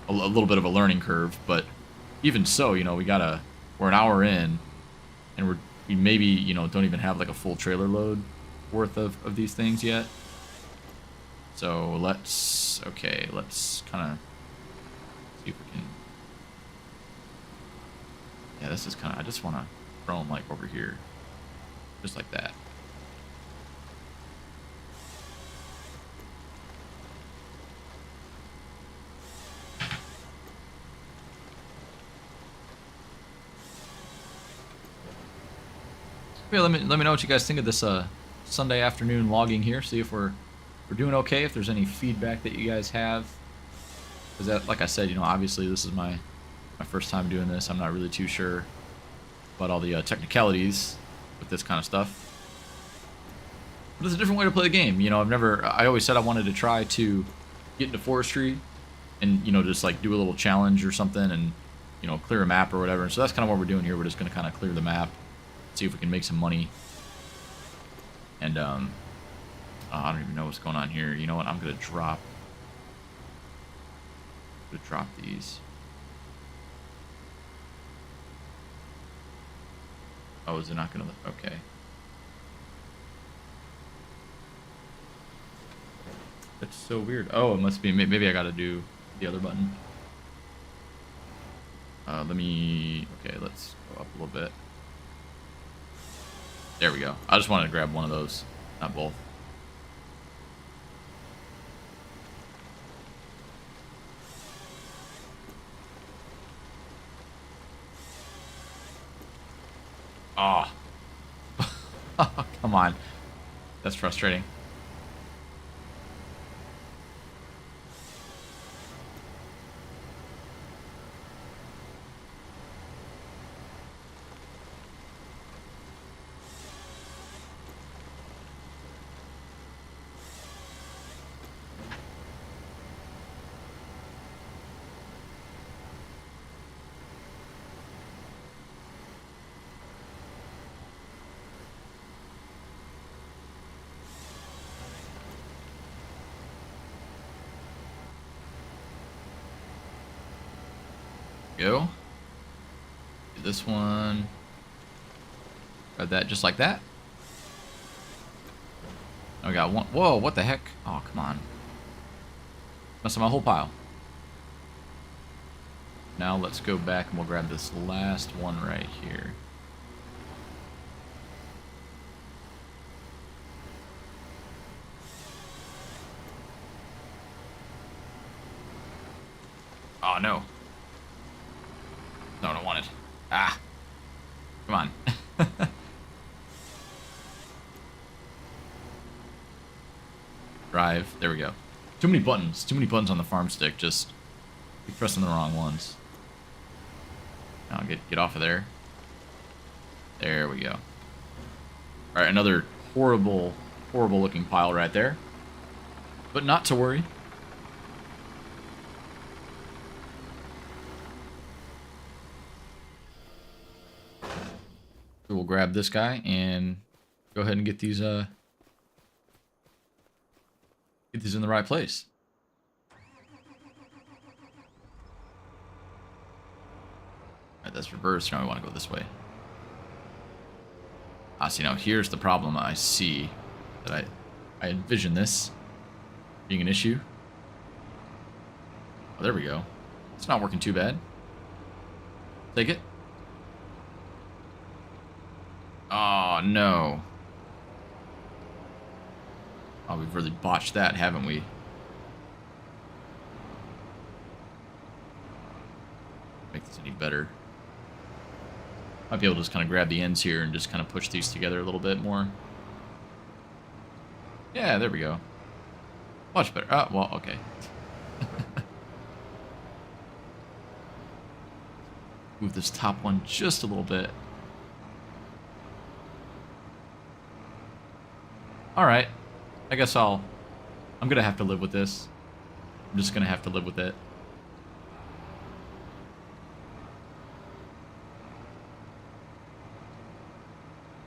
A: little bit of a learning curve, but even so, you know, we're an hour in, and we maybe, you know, don't even have like a full trailer load worth of these things yet. So let's kind of see if we can. Yeah, this is kind of, I just want to throw them like over here, just like that. Yeah, let me know what you guys think of this Sunday afternoon logging here. See if we're doing okay. If there's any feedback that you guys have, because that, like I said, you know, obviously this is my first time doing this. I'm not really too sure about all the technicalities with this kind of stuff. But it's a different way to play the game. You know, I always said I wanted to try to get into Forestry and, you know, just like do a little challenge or something and, you know, clear a map or whatever. And so that's kind of what we're doing here. We're just going to kind of clear the map, see if we can make some money. And, I don't even know what's going on here. You know what? I'm going to drop these. Oh, is it not going to... Okay. That's so weird. Oh, it must be... Maybe I got to do the other button. Okay, let's go up a little bit. There we go. I just wanted to grab one of those, not both. Oh. Oh, come on. That's frustrating. Go. Do this one. Grab that just like that. I got one. Whoa, what the heck? Oh, come on. Messed up my whole pile. Now let's go back and we'll grab this last one right here. Oh, no. No, I don't want it. Ah. Come on. Drive. There we go. Too many buttons. Too many buttons on the farm stick. Just keep pressing the wrong ones. Now get off of there. There we go. Alright, another horrible looking pile right there. But not to worry. So we'll grab this guy and go ahead and get these in the right place. Alright, that's reversed. Now we want to go this way. Ah, see, now here's the problem I see. That I envision this being an issue. Oh, there we go. It's not working too bad. Take it. Oh, no. Oh, we've really botched that, haven't we? Make this any better. Might be able to just kind of grab the ends here and just kind of push these together a little bit more. Yeah, there we go. Much better. Oh, well, okay. Move this top one just a little bit. Alright. I guess I'm gonna have to live with this. I'm just gonna have to live with it.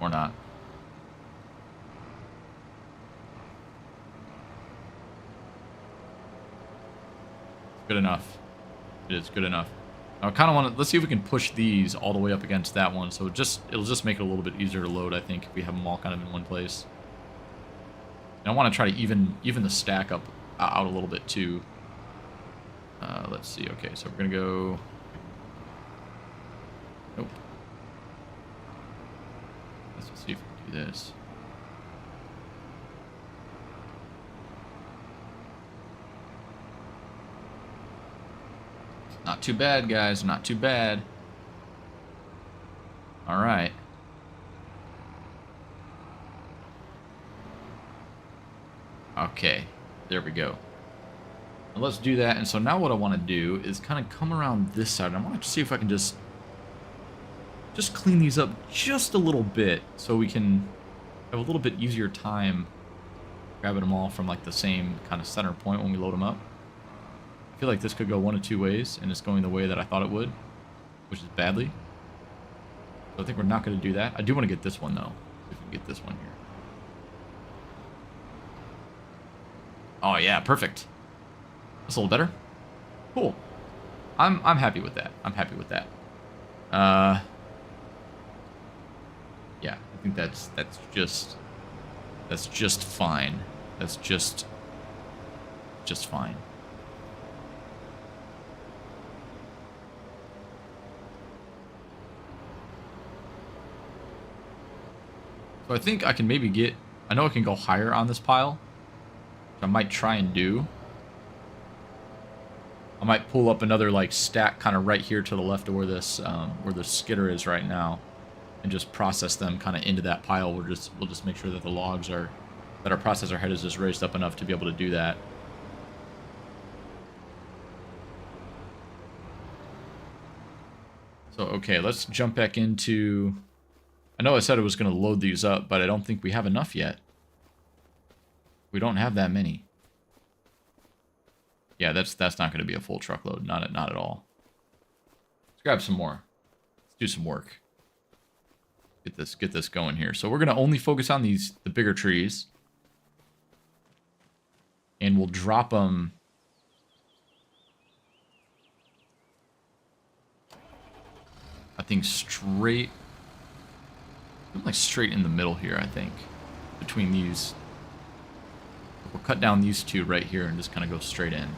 A: Or not. Good enough. It is good enough. I kind of want to, let's see if we can push these all the way up against that one. So it'll just make it a little bit easier to load, I think, if we have them all kind of in one place. And I want to try to even the stack up out a little bit too. Let's see. Okay, so we're gonna go. Nope. Let's see if we can do this. Not too bad, guys. Not too bad. All right. Okay. There we go. Now let's do that. And so now what I want to do is kind of come around this side. I want to see if I can just clean these up just a little bit so we can have a little bit easier time grabbing them all from like the same kind of center point when we load them up. I feel like this could go one of two ways, and it's going the way that I thought it would, which is badly. So I think we're not going to do that. I do want to get this one, though. See if we can get this one here. Oh, yeah, perfect. That's a little better. Cool. I'm happy with that. I'm happy with that. Yeah, I think that's just fine. That's just fine. So I think I can maybe get, I know I can go higher on this pile, which I might try and do. I might pull up another like stack kind of right here to the left of where this skidder is right now, and just process them kind of into that pile. We'll just make sure that the logs are, that our processor head is just raised up enough to be able to do that. So okay, let's jump back into. I know I said I was going to load these up, but I don't think we have enough yet. We don't have that many. Yeah, that's not going to be a full truckload. Not at all. Let's grab some more. Let's do some work. Get this going here. So we're going to only focus on the bigger trees. And we'll drop them. I think straight. Like straight in the middle here, I think. Between these. We'll cut down these two right here and just kind of go straight in.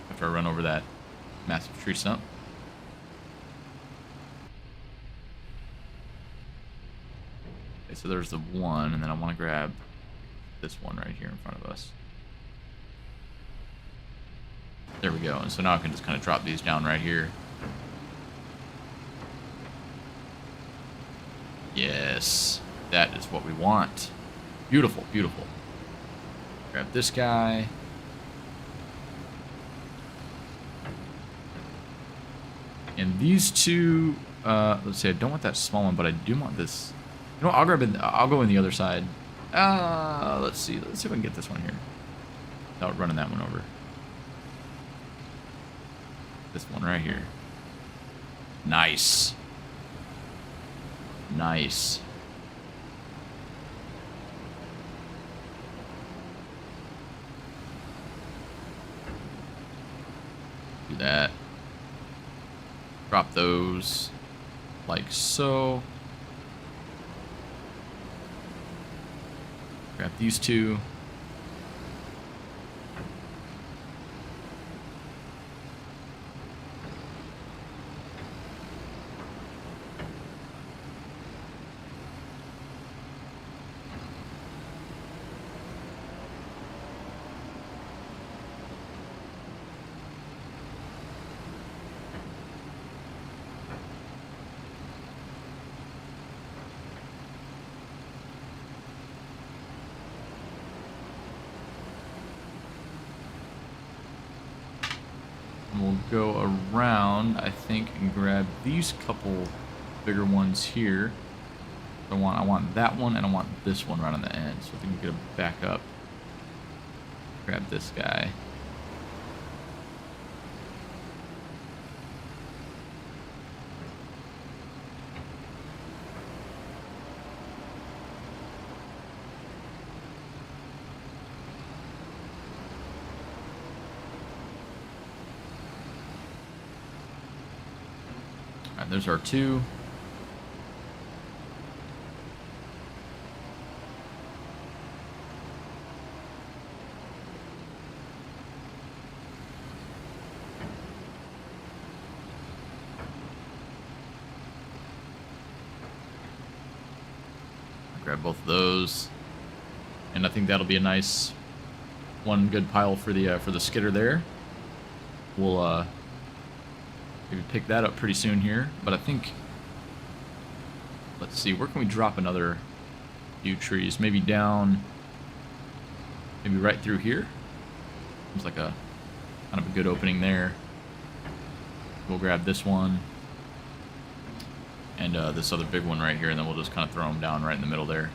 A: After I run over that massive tree stump. Okay, so there's the one, and then I want to grab this one right here in front of us. There we go. And so now I can just kind of drop these down right here. Yes, that is what we want. Beautiful, beautiful. Grab this guy. And these two, let's see, I don't want that small one, but I do want this. You know what, I'll go in the other side. Let's see if I can get this one here. Without running that one over. This one right here. Nice. Nice. Do that. Drop those like so. Grab these two. We'll go around, I think, and grab these couple bigger ones here. I want that one, and I want this one right on the end, so I think we can back up. Grab this guy. Alright, there's our two. Grab both of those, and I think that'll be a nice one good pile for the skidder there. We'll maybe pick that up pretty soon here, but I think, let's see, where can we drop another few trees? Maybe down, maybe right through here. Seems like a kind of a good opening there. We'll grab this one and this other big one right here, and then we'll just kind of throw them down right in the middle there.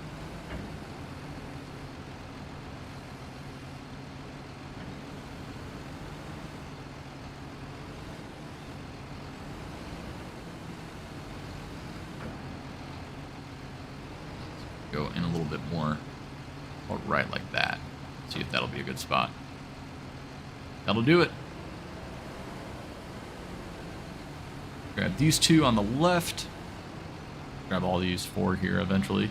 A: Go in a little bit more, or right like that. See if that'll be a good spot. That'll do it. Grab these two on the left. Grab all these four here eventually.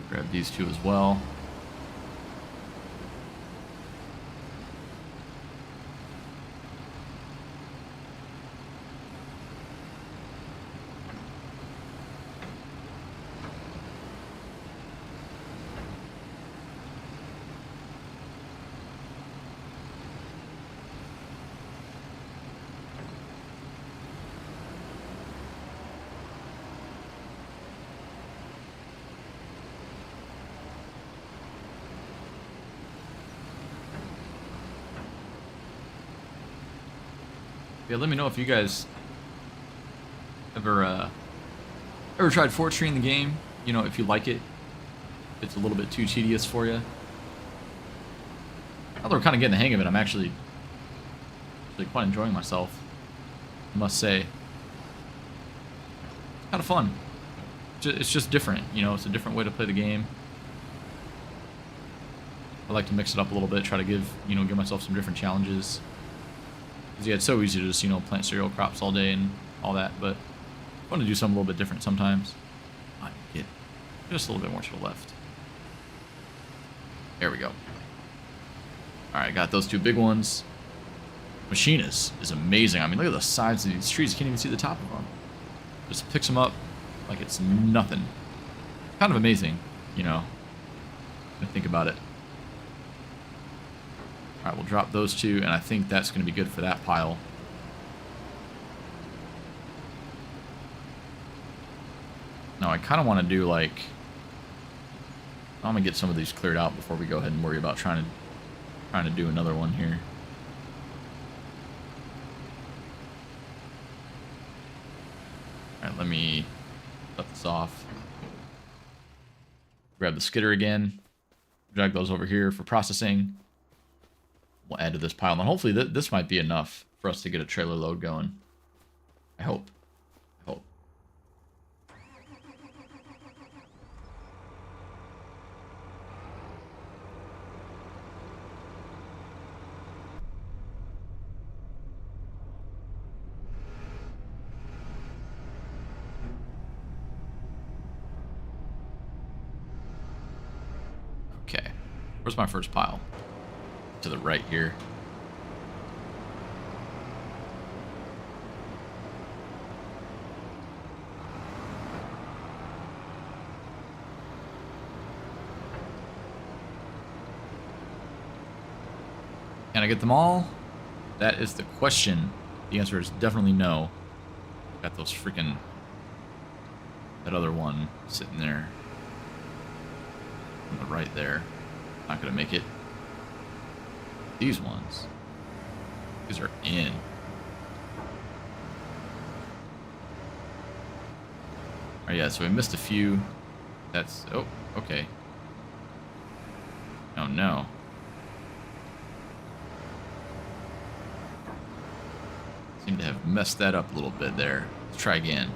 A: Grab these two as well. Yeah, let me know if you guys ever tried Forestry in the game. You know, if you like it, if it's a little bit too tedious for you. Now that we're kind of getting the hang of it, I'm actually quite enjoying myself, I must say. It's kind of fun. It's just different, you know, it's a different way to play the game. I like to mix it up a little bit, try to give myself some different challenges. Because yeah, it's so easy to just, plant cereal crops all day and all that, but I want to do something a little bit different sometimes. I get just a little bit more to the left. There we go. Alright, got those two big ones. Machine is amazing. I mean, look at the sides of these trees. You can't even see the top of them. Just picks them up like it's nothing. Kind of amazing, when I think about it. Alright, we'll drop those two, and I think that's going to be good for that pile. Now, I kind of want to do, I'm going to get some of these cleared out before we go ahead and worry about trying to do another one here. Alright, let me cut this off. Grab the skidder again. Drag those over here for processing. We'll add to this pile. And hopefully this might be enough for us to get a trailer load going. I hope. I hope. Okay. Where's my first pile? To the right here. Can I get them all? That is the question. The answer is definitely no. Got those freaking... that other one sitting there. On the right there. Not gonna make it. These ones. These are in. Oh yeah, so we missed a few. That's... oh, okay. Oh no. Seem to have messed that up a little bit there. Let's try again.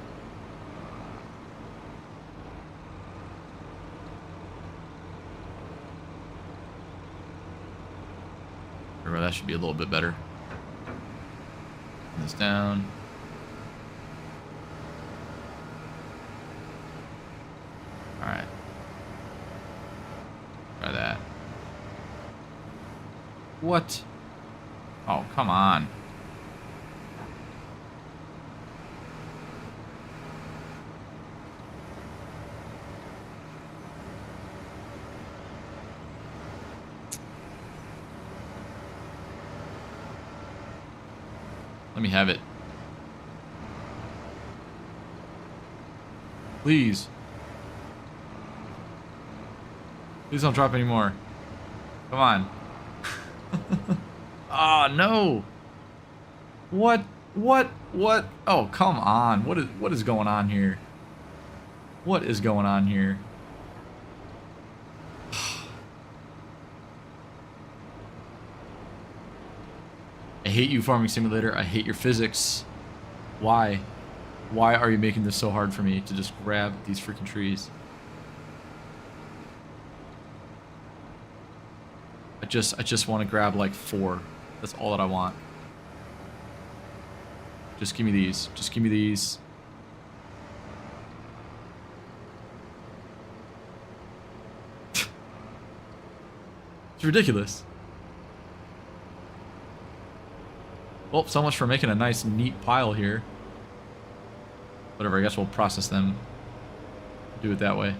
A: Or that should be a little bit better. Put this down. Alright. Try that. What? Oh, come on. Let me have it. Please. Please don't drop anymore. Come on. Ah, oh, no. What? What? What? Oh, come on. What is going on here? What is going on here? I hate you, Farming Simulator. I hate your physics. Why? Why are you making this so hard for me to just grab these freaking trees? I just want to grab like 4. That's all that I want. Just give me these. Just give me these. It's ridiculous. Well, so much for making a nice, neat pile here. Whatever, I guess we'll process them. Do it that way.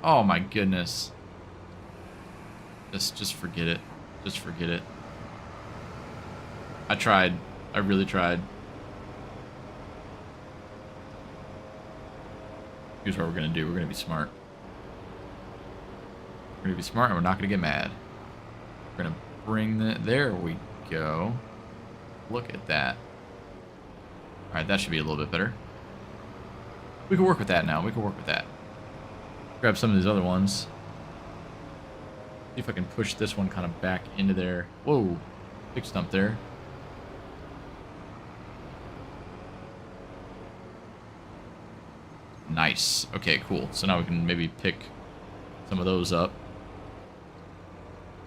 A: Oh my goodness. Just forget it. Just forget it. I tried. I really tried. Here's what we're gonna do. We're gonna be smart. We're gonna be smart and we're not gonna get mad. We're gonna bring the... there we go. Look at that. Alright, that should be a little bit better. We can work with that now. We can work with that. Grab some of these other ones. See if I can push this one kind of back into there. Whoa. Big stump there. Nice. Okay, cool. So now we can maybe pick some of those up.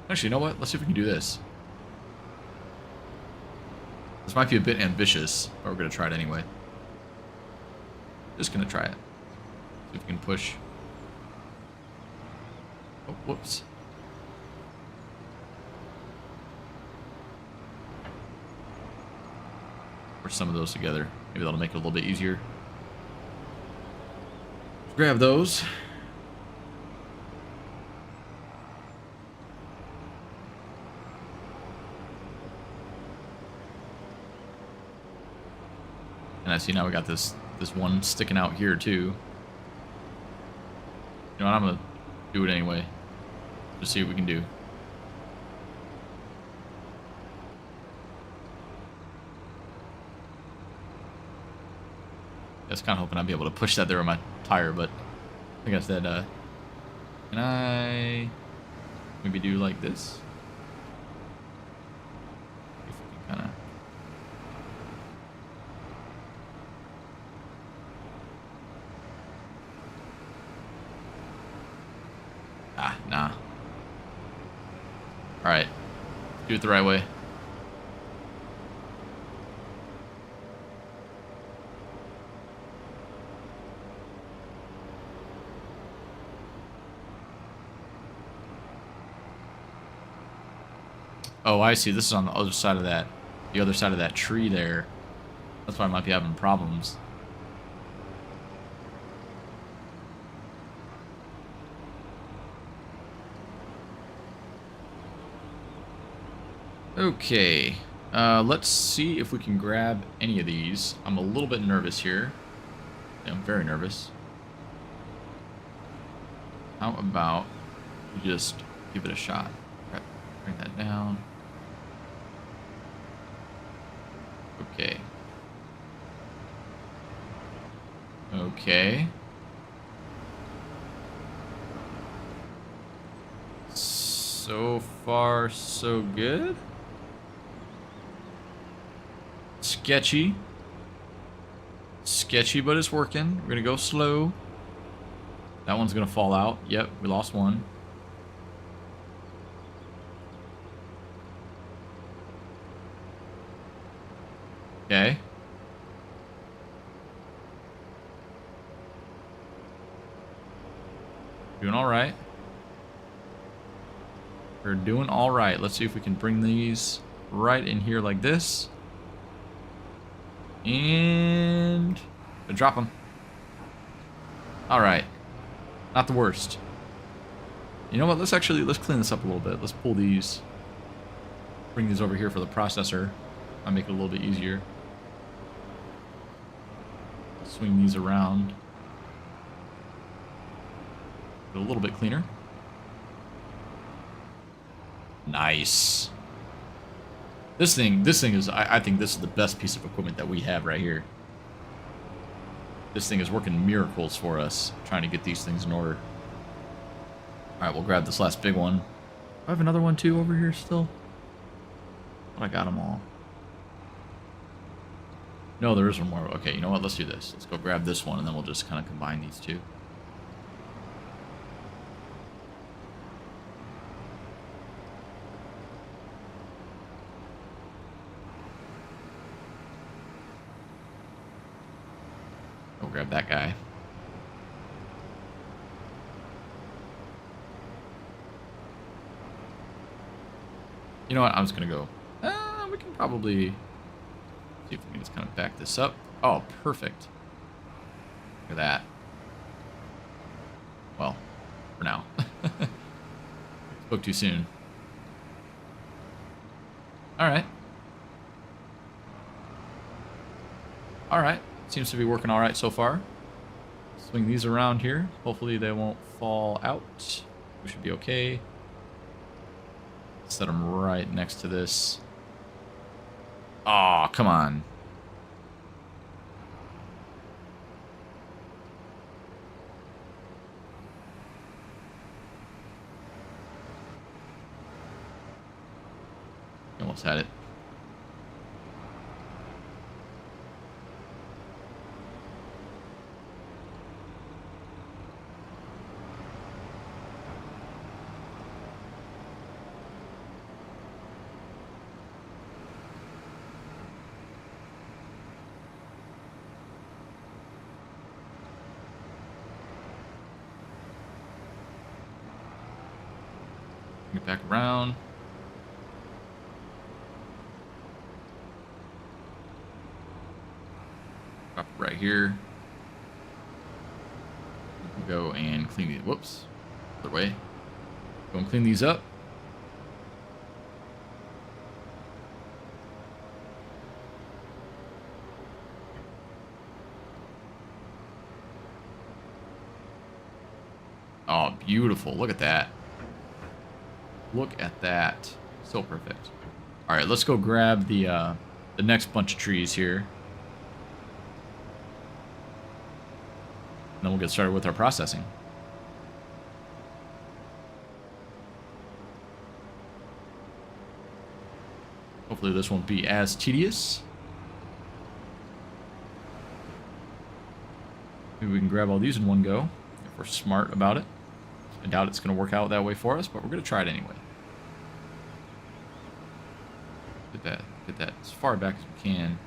A: Actually, you know what? Let's see if we can do this. This might be a bit ambitious, but we're going to try it anyway. Just going to try it. See if we can push. Oh, whoops. Push some of those together. Maybe that'll make it a little bit easier. Grab those. And I see now we got this one sticking out here too. You know what, I'm gonna do it anyway. Just see what we can do. was kind of hoping I'd be able to push that there with my tire, but like I said, can I maybe do like this? If we can kind of. Ah, nah. All right, do it the right way. Oh, I see. This is on the other side of that, the other side of that tree there. That's why I might be having problems. Okay. Let's see if we can grab any of these. I'm a little bit nervous here. Yeah, I'm very nervous. How about we just give it a shot? Okay, bring that down. Okay. Okay. So far, so good. Sketchy. Sketchy, but it's working. We're gonna go slow. That one's gonna fall out. Yep, we lost one. Okay. Doing all right. We're doing all right. Let's see if we can bring these right in here like this. And drop them. All right. Not the worst. You know what? Let's clean this up a little bit. Let's pull these. Bring these over here for the processor. I'll make it a little bit easier. Swing these around. Get a little bit cleaner. Nice. This thing is, I think this is the best piece of equipment that we have right here. This thing is working miracles for us, trying to get these things in order. Alright, we'll grab this last big one. I have another one too over here still. But I got them all. No, there is one more. Okay, you know what? Let's do this. Let's go grab this one, and then we'll just kind of combine these two. Go grab that guy. You know what? I'm just going to go. We can probably see if we can just kind of back this up. Oh, perfect. Look at that. Well, for now. Spoke too soon. All right. All right. Seems to be working all right so far. Swing these around here. Hopefully they won't fall out. We should be okay. Set them right next to this. Oh, come on. Almost had it. Get back around. Drop it right here. Go and clean these. Whoops. Other way. Go and clean these up. Oh, beautiful. Look at that. Look at that. So perfect. All right, let's go grab the next bunch of trees here. then we'll get started with our processing. Hopefully this won't be as tedious. Maybe we can grab all these in one go, if we're smart about it. I doubt it's going to work out that way for us, but we're going to try it anyway. Get that as far back as we can.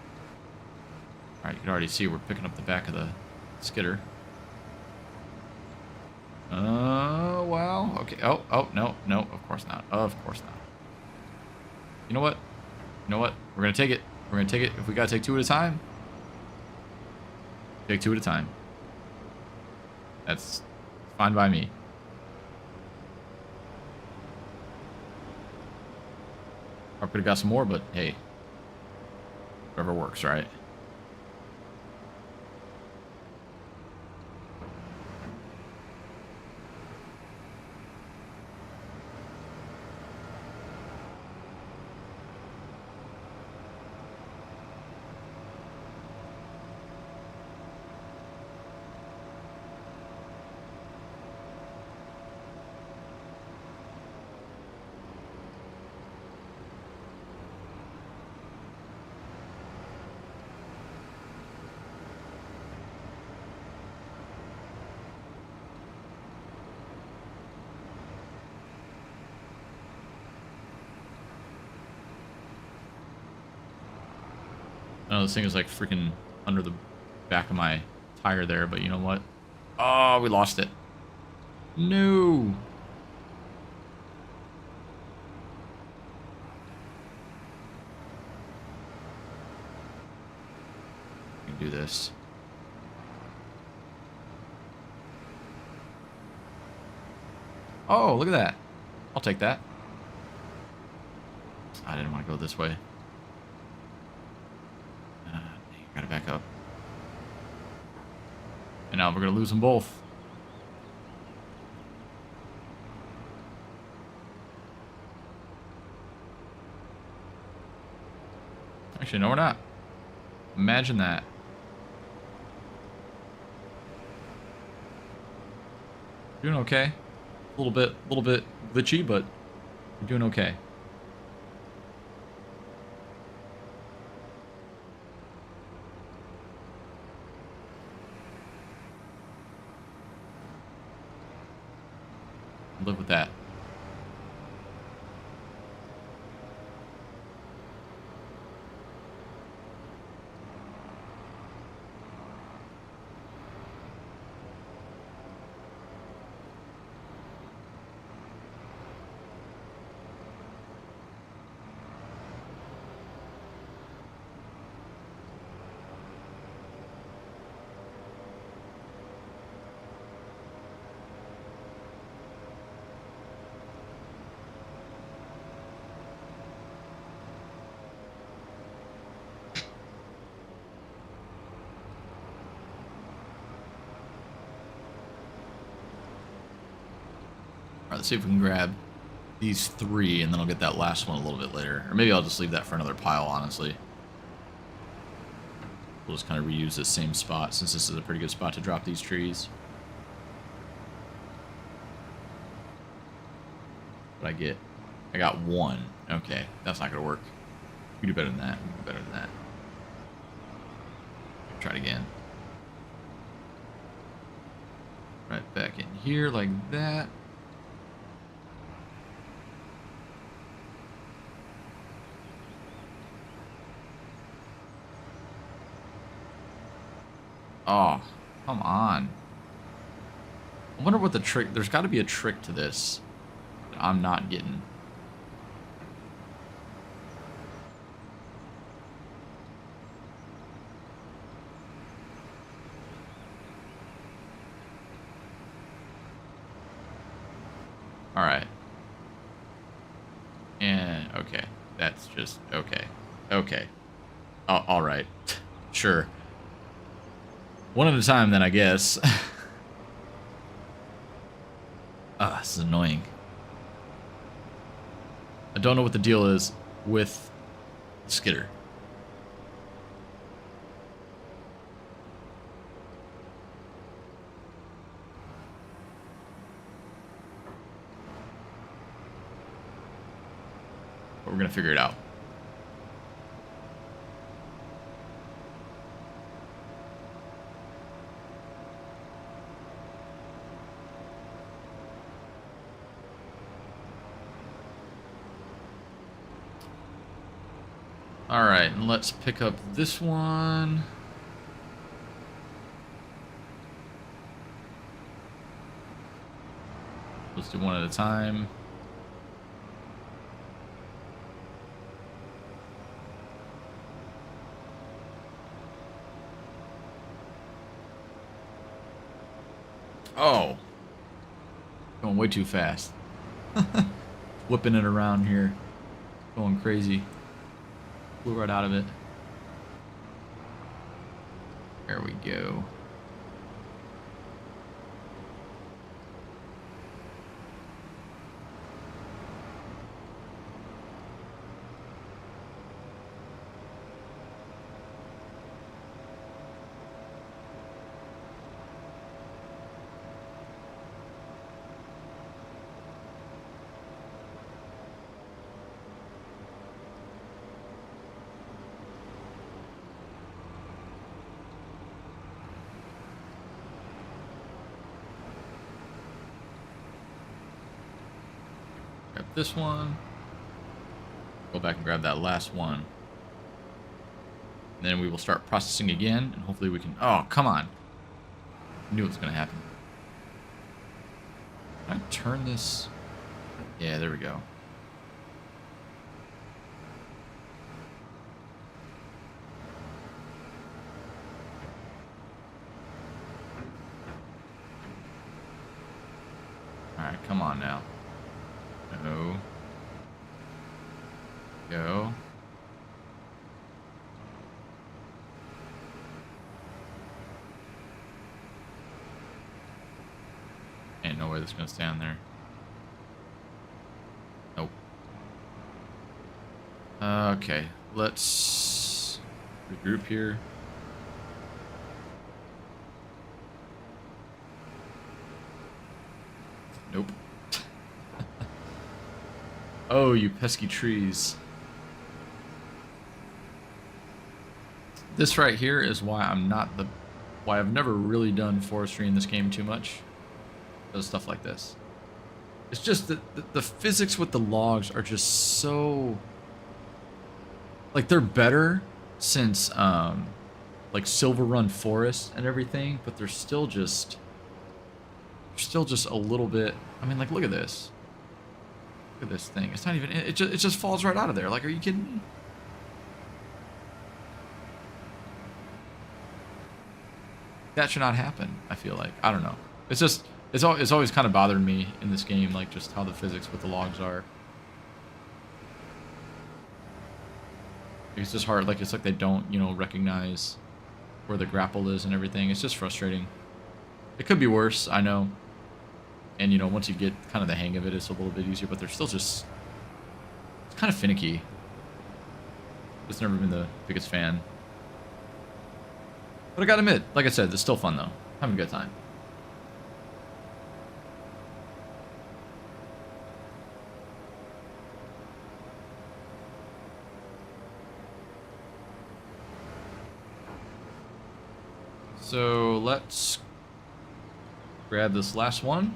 A: Alright, you can already see we're picking up the back of the skidder. Well, okay. Oh, no, of course not. Of course not. You know what? You know what? We're going to take it. We're going to take it. If we got to take two at a time, take two at a time. That's fine by me. I could have got some more, but hey, whatever works, right? I know this thing is like freaking under the back of my tire there, but you know what? Oh, we lost it. No. We can do this. Oh, look at that. I'll take that. I didn't want to go this way. Gotta back up. And now we're gonna lose them both. Actually, no, we're not. Imagine that. Doing okay. A little bit glitchy, but we're doing okay. Live with that. Alright, let's see if we can grab these three, and then I'll get that last one a little bit later. Or maybe I'll just leave that for another pile, honestly. We'll just kind of reuse this same spot, since this is a pretty good spot to drop these trees. What I get? I got one. Okay, that's not going to work. We can do better than that. We can do better than that. Try it again. Right back in here like that. Oh, come on. I wonder what the trick... There's got to be a trick to this that I'm not getting. Alright. And, okay. That's just... Okay. Okay. Oh, alright. Sure. One at a time, then, I guess. This is annoying. I don't know what the deal is with the skidder. But we're going to figure it out. All right, and let's pick up this one. Let's do one at a time. Oh. Going way too fast. Whipping it around here. Going crazy. Flew right out of it. There we go. Grab this one. Go back and grab that last one. And then we will start processing again, and hopefully we can... Oh, come on. I knew it was going to happen. Can I turn this? Yeah, there we go. Alright, come on now. No. Go. Ain't no way that's gonna stand there. Nope. Okay, let's regroup here. Nope. Oh, you pesky trees. This right here is why why I've never really done forestry in this game too much. Does stuff like this. It's just that the physics with the logs are just so... Like, they're better since, like, Silver Run Forest and everything, but they're still just a little bit... I mean, like, look at this. Look at this thing. It's not even... It just falls right out of there. Like, are you kidding me? That should not happen, I feel like. I don't know. It's just... It's always kind of bothered me in this game, like, just how the physics with the logs are. It's just hard. Like, it's like they don't, you know, recognize where the grapple is and everything. It's just frustrating. It could be worse, I know. And, you know, once you get kind of the hang of it, it's a little bit easier. But they're still just... It's kind of finicky. Just never been the biggest fan. But I gotta admit, like I said, it's still fun, though. Having a good time. So let's grab this last one,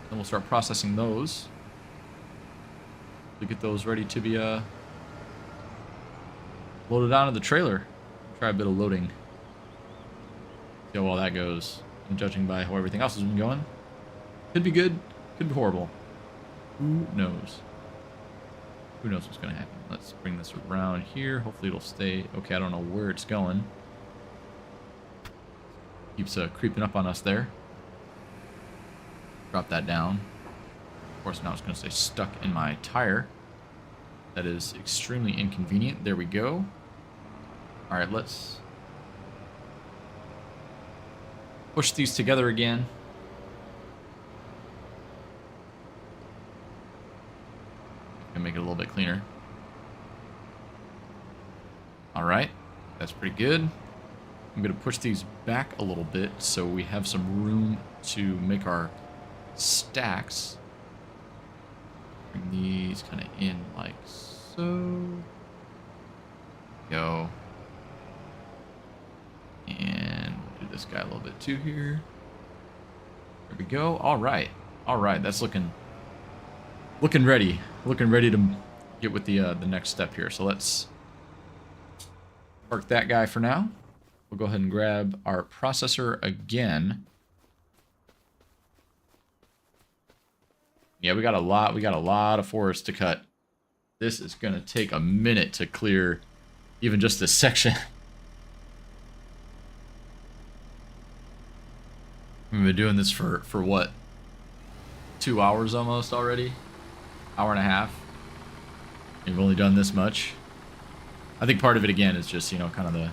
A: and we'll start processing those to get those ready to be loaded onto the trailer. Try a bit of loading. See how well that goes. And judging by how everything else has been going, could be good, could be horrible. Who knows? Who knows what's going to happen? Let's bring this around here. Hopefully it'll stay. Okay, I don't know where it's going. Keeps creeping up on us there. Drop that down. Of course, now it's going to stay stuck in my tire. That is extremely inconvenient. There we go. All right, let's push these together again. And make it a little bit cleaner. All right, that's pretty good. I'm going to push these back a little bit so we have some room to make our stacks. Bring these kind of in like so. Go. And we'll do this guy a little bit too here. There we go. All right. All right. That's looking ready. Looking ready to get with the next step here. So let's park that guy for now. We'll go ahead and grab our processor again. Yeah, we got a lot of forest to cut. This is going to take a minute to clear even just this section. We've been doing this for what? 2 hours almost already? Hour and a half. We've only done this much. I think part of it again is just, you know, kind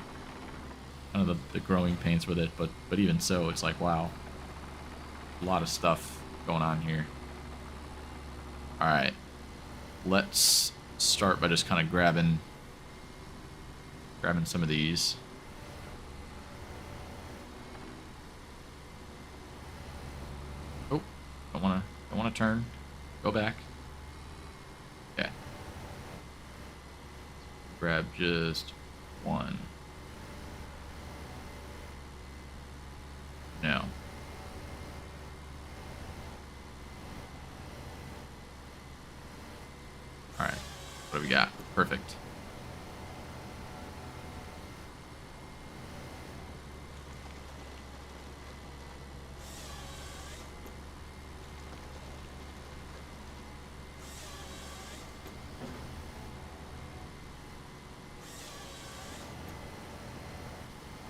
A: of the growing pains with it, but even so, it's like, wow. A lot of stuff going on here. All right. Let's start by just kind of grabbing some of these. Oh, don't wanna turn. Go back. Okay. Grab just one. No. All right. What do we got? Perfect.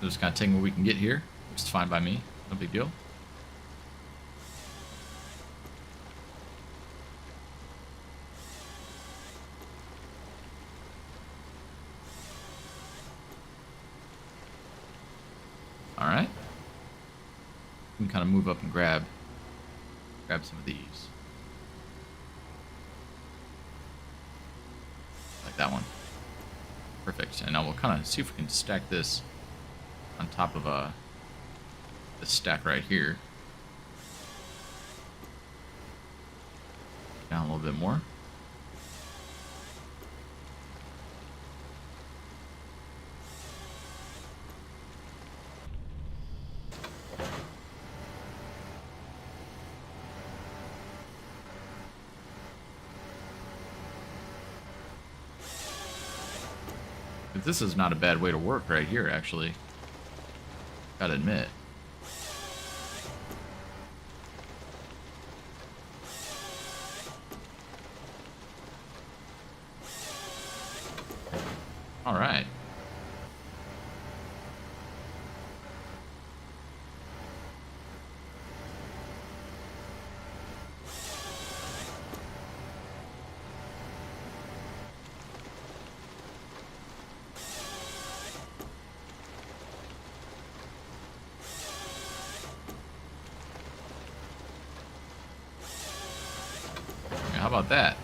A: Just kind of taking what we can get here, which is fine by me. No big deal. All right. We can kind of move up and grab some of these. Like that one. Perfect. And now we'll kind of see if we can stack this on top of this stack right here. Down a little bit more. But this is not a bad way to work right here, actually. Gotta admit. All right. How about that?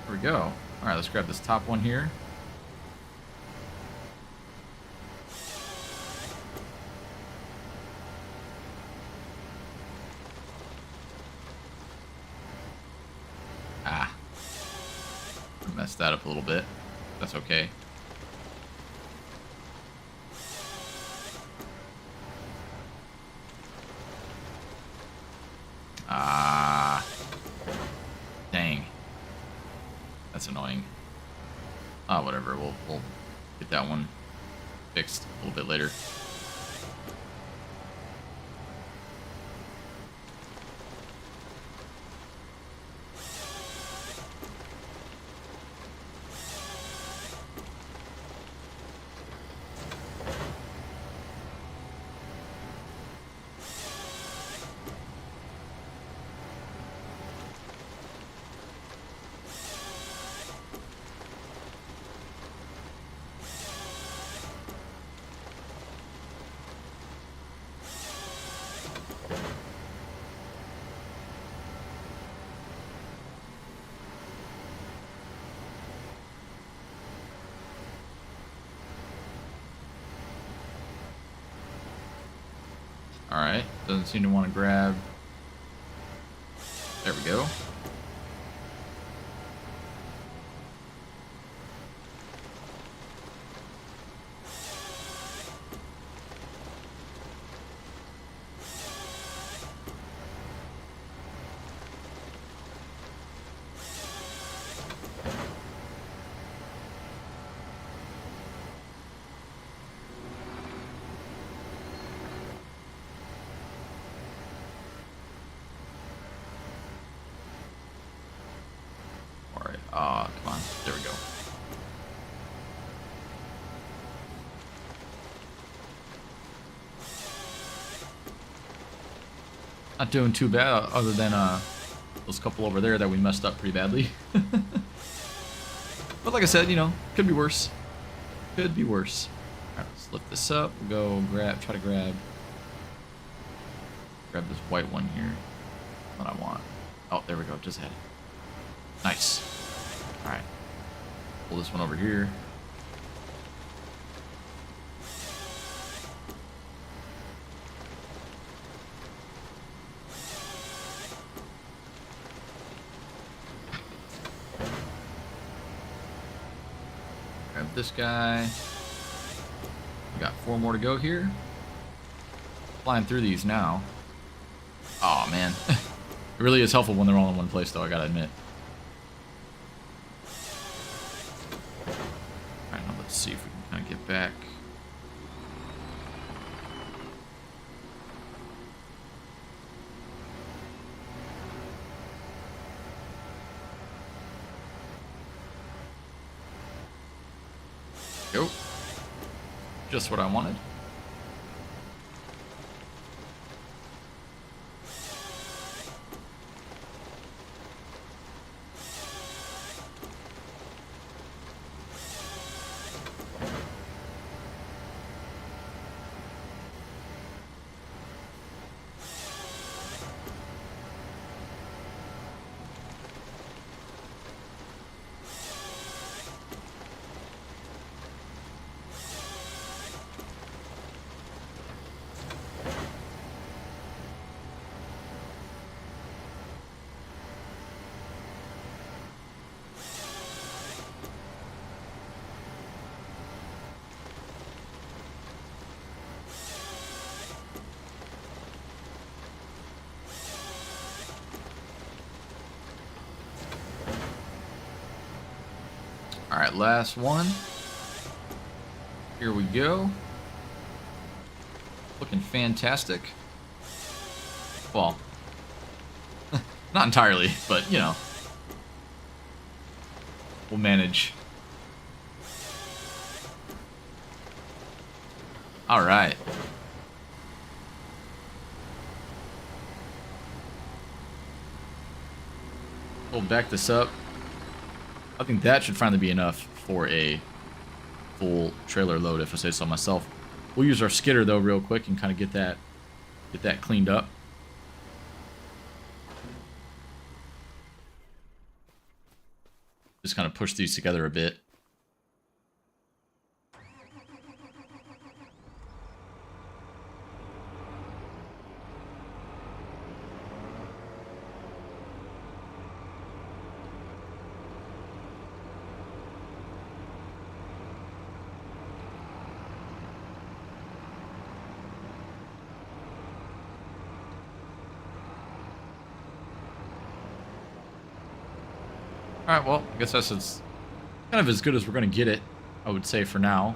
A: There we go. All right, let's grab this top one here. Ah. Messed that up a little bit. That's okay. Dang. That's annoying. Ah, whatever. We'll get that one fixed a little bit later. Alright, doesn't seem to want to grab. There we go. Not doing too bad, other than those couple over there that we messed up pretty badly. But like I said, you know, could be worse. Could be worse. Alright, let's lift this up. We'll go try to grab this white one here. What I want. Oh, there we go. Just had it. Nice. Alright. Pull this one over here. Grab this guy. We got 4 more to go here. Flying through these now. Oh man. It really is helpful when they're all in one place though, I gotta admit. Alright, now let's see if we can kind of get back. Go. Just what I wanted. All right, last one. Here we go. Looking fantastic. Well, not entirely, but you know, we'll manage. All right. We'll back this up. I think that should finally be enough for a full trailer load, if I say so myself. We'll use our skidder though real quick and kind of get that cleaned up. Just kind of push these together a bit. Alright, well, I guess that's kind of as good as we're going to get it, I would say, for now.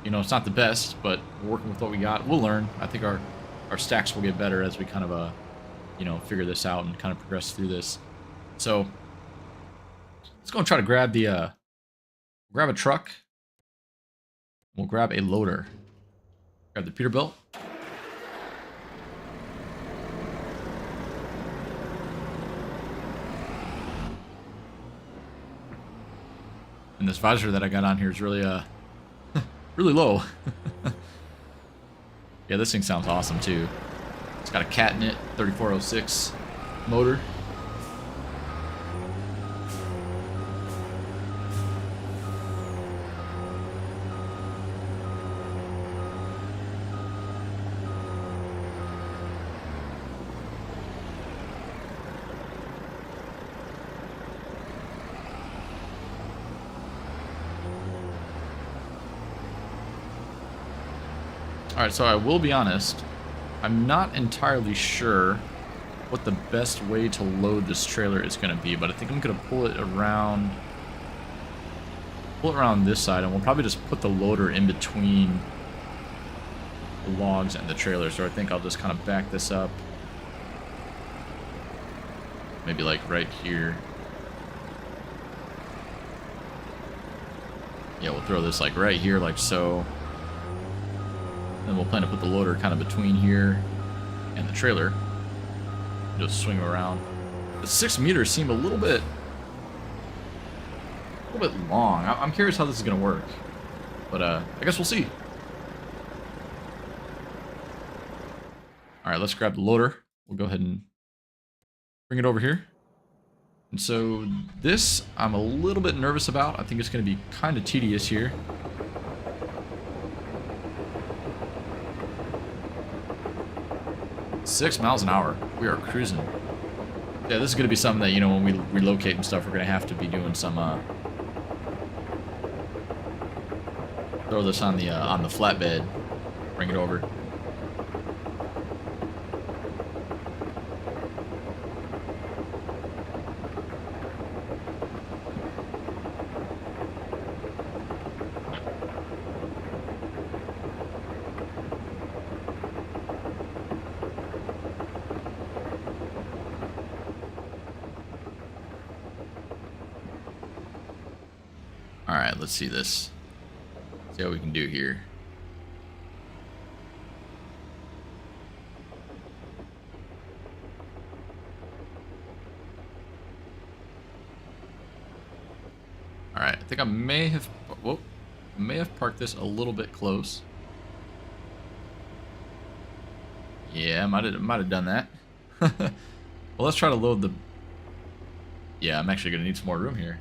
A: You know, it's not the best, but we're working with what we got. We'll learn. I think our stacks will get better as we kind of, you know, figure this out and kind of progress through this. So, let's go and try to grab grab a truck. We'll grab a loader. Grab the Peterbilt. And this visor that I got on here is really, really low. Yeah, this thing sounds awesome too. It's got a cat in it, 3406 motor. Alright, so I will be honest, I'm not entirely sure what the best way to load this trailer is going to be, but I think I'm going to pull it around this side, and we'll probably just put the loader in between the logs and the trailer. So I think I'll just kind of back this up, maybe like right here. Yeah, we'll throw this like right here, like so. Then we'll plan to put the loader kind of between here and the trailer. Just swing around. The 6 meters seem a little bit long. I'm curious how this is gonna work, but I guess we'll see. All right, let's grab the loader. We'll go ahead and bring it over here. And so this I'm a little bit nervous about. I think it's gonna be kind of tedious here. $6 miles an hour. We are cruising. Yeah, this is gonna be something that, you know, when we relocate and stuff, we're gonna have to be doing some throw this on the flatbed, bring it over. All right, let's see this. See how we can do here. All right, I think I may have parked this a little bit close. Yeah, I might have done that. Well, let's try to load the. Yeah, I'm actually gonna need some more room here.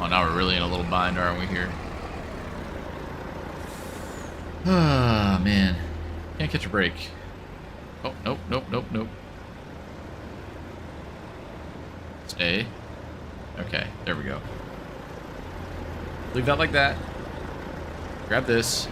A: Oh, now we're really in a little bind, aren't we, here? Ah, man. Can't catch a break. Oh, nope, nope, nope, nope. Stay. Okay, there we go. Leave that like that. Grab this.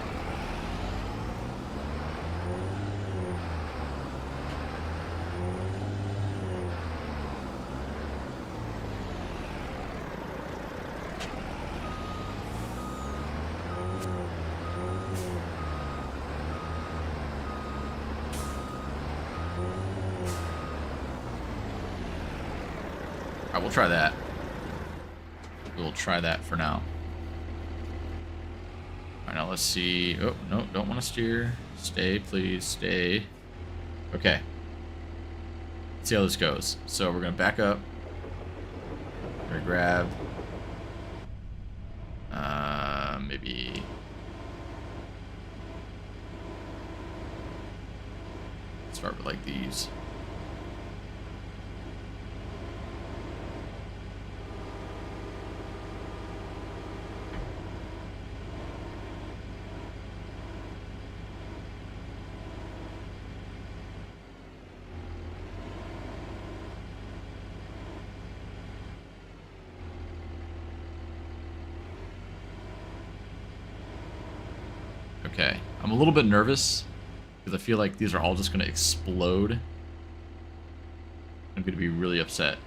A: Alright, we'll try that. We'll try that for now. Alright, now let's see. Oh, no, don't want to steer. Stay, please, stay. Okay. Let's see how this goes. So we're going to back up. We're going to grab... maybe... start with like these. Okay, I'm a little bit nervous because I feel like these are all just going to explode. I'm going to be really upset.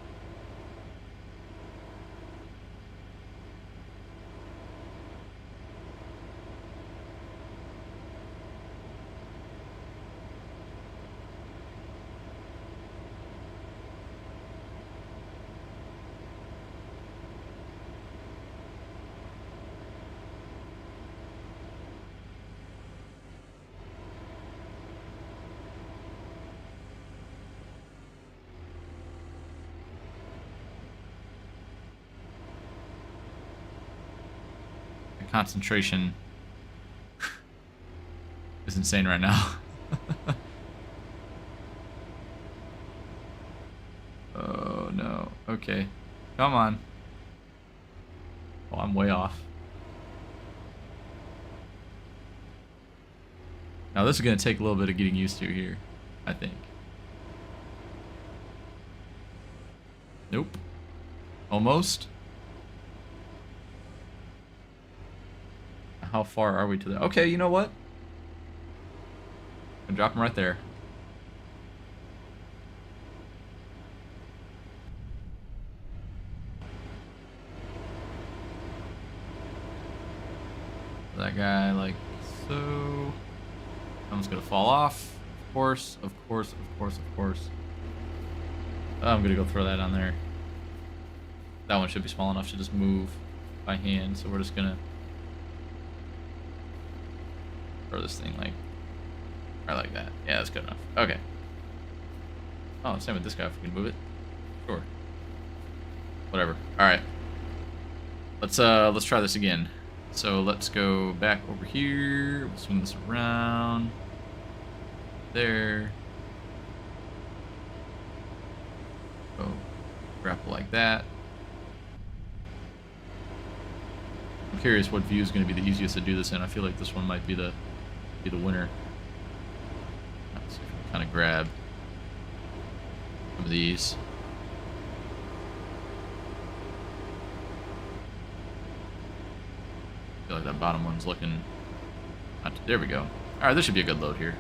A: Concentration is insane right now. Oh no. Okay. Come on. Oh, I'm way off. Now this is going to take a little bit of getting used to here, I think. Nope. Almost. How far are we to that? Okay, you know what? I'm gonna drop him right there. That guy, like so. Someone's gonna fall off. Of course, of course, of course, of course. I'm gonna go throw that on there. That one should be small enough to just move by hand, so we're just gonna throw this thing like right like that. Yeah, that's good enough. Okay. Oh, same with this guy if we can move it. Sure. Whatever. Alright. Let's try this again. So let's go back over here. We'll swing this around. There. Go grapple like that. I'm curious what view is going to be the easiest to do this in. I feel like this one might be the winner. Let's see if we can kind of grab some of these. I feel like that bottom one's looking... There we go. Alright, this should be a good load here.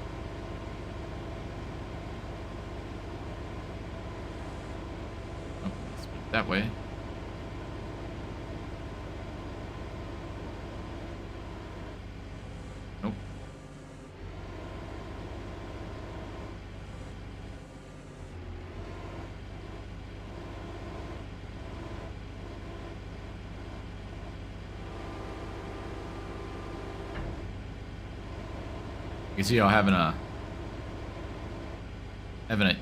A: Oh, let's put it that way. Nope. You can see how having a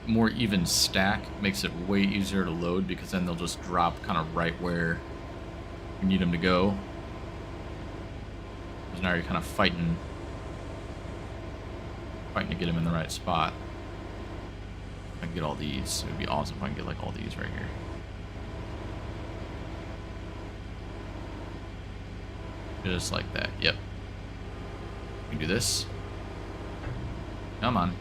A: more even stack makes it way easier to load, because then they'll just drop kind of right where you need them to go. Because now you're kind of fighting to get them in the right spot. If I can get all these, it would be awesome if I can get like all these right here. Just like that. Yep. We can do this. Come on.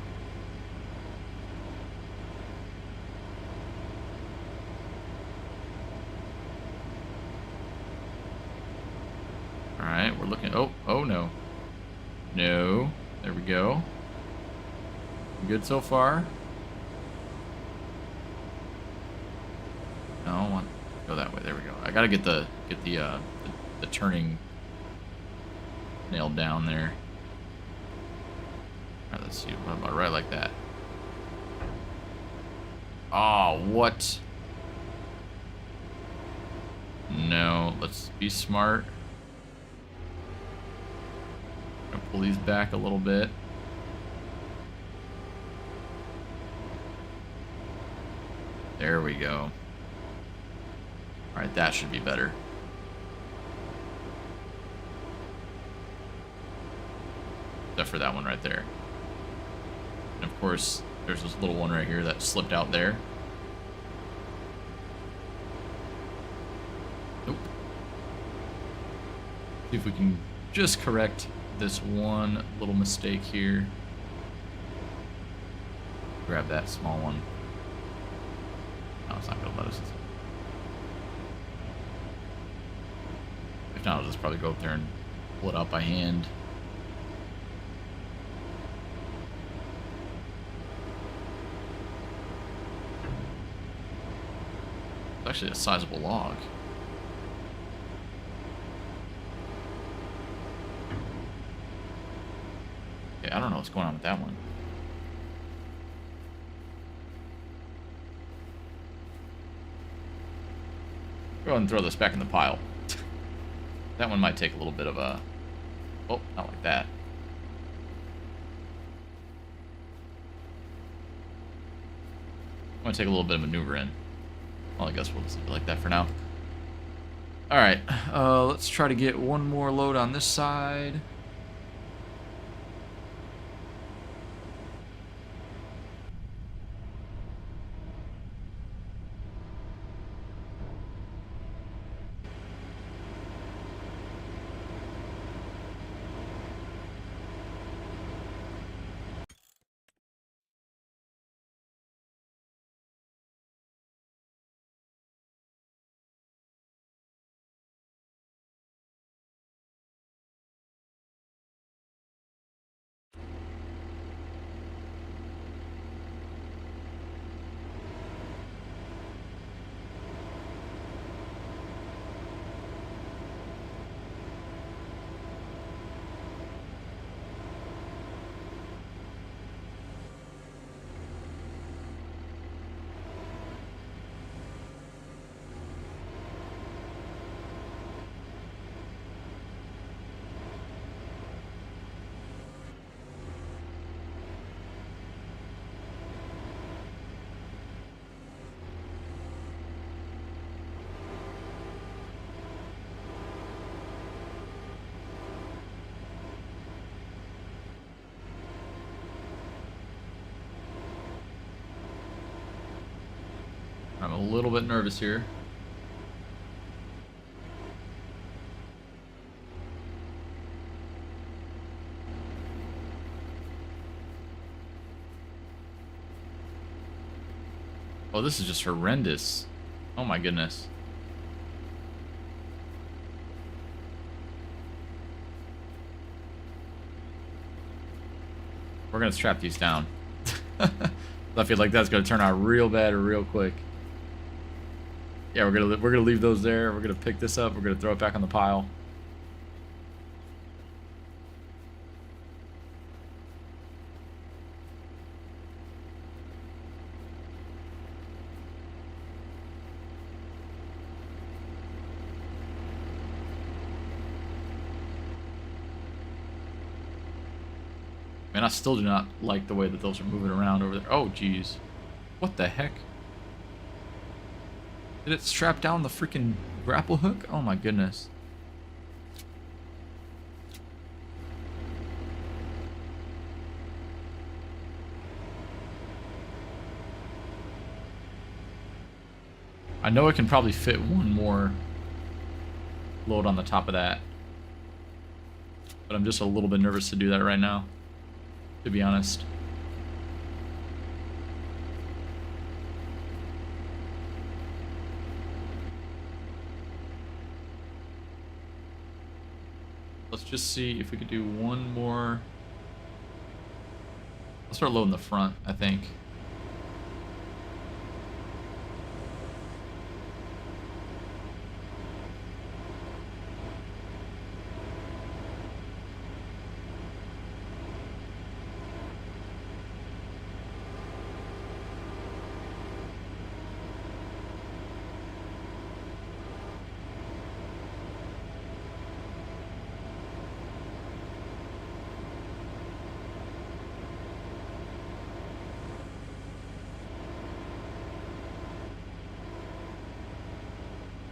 A: Alright, we're looking... Oh no. No. There we go. Good so far. No, I want to go that way. There we go. I gotta get the turning nailed down there. Alright, let's see. What about right like that? Oh, what? No, let's be smart. Gonna pull these back a little bit. There we go. Alright, that should be better. Except for that one right there. And of course, there's this little one right here that slipped out there. Nope. See if we can just correct this one little mistake here. Grab that small one. No, it's not gonna let us. If not, I'll just probably go up there and pull it out by hand. It's actually a sizable log. Okay, I don't know what's going on with that one. Go ahead and throw this back in the pile. That one might take a little bit of a... Oh, not like that. I'm going to take a little bit of maneuvering. Well, I guess we'll just leave it like that for now. Alright, let's try to get one more load on this side. A little bit nervous here. Oh, this is just horrendous. Oh my goodness. We're gonna strap these down. I feel like that's gonna turn out real bad or real quick. Yeah, we're gonna leave those there. We're gonna pick this up. We're gonna throw it back on the pile. Man, I still do not like the way that those are moving around over there. Oh, jeez. What the heck? Did it strap down the freaking grapple hook? Oh my goodness. I know it can probably fit one more load on the top of that. But I'm just a little bit nervous to do that right now, to be honest. Let's just see if we could do one more. Let's start loading the front, I think.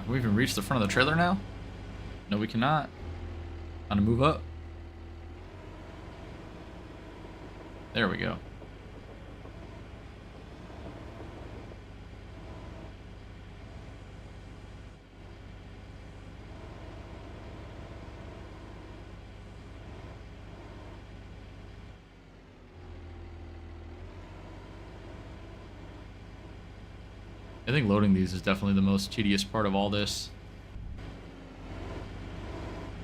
A: Can we even reach the front of the trailer now? No, we cannot. On to move up. There we go. I think loading these is definitely the most tedious part of all this.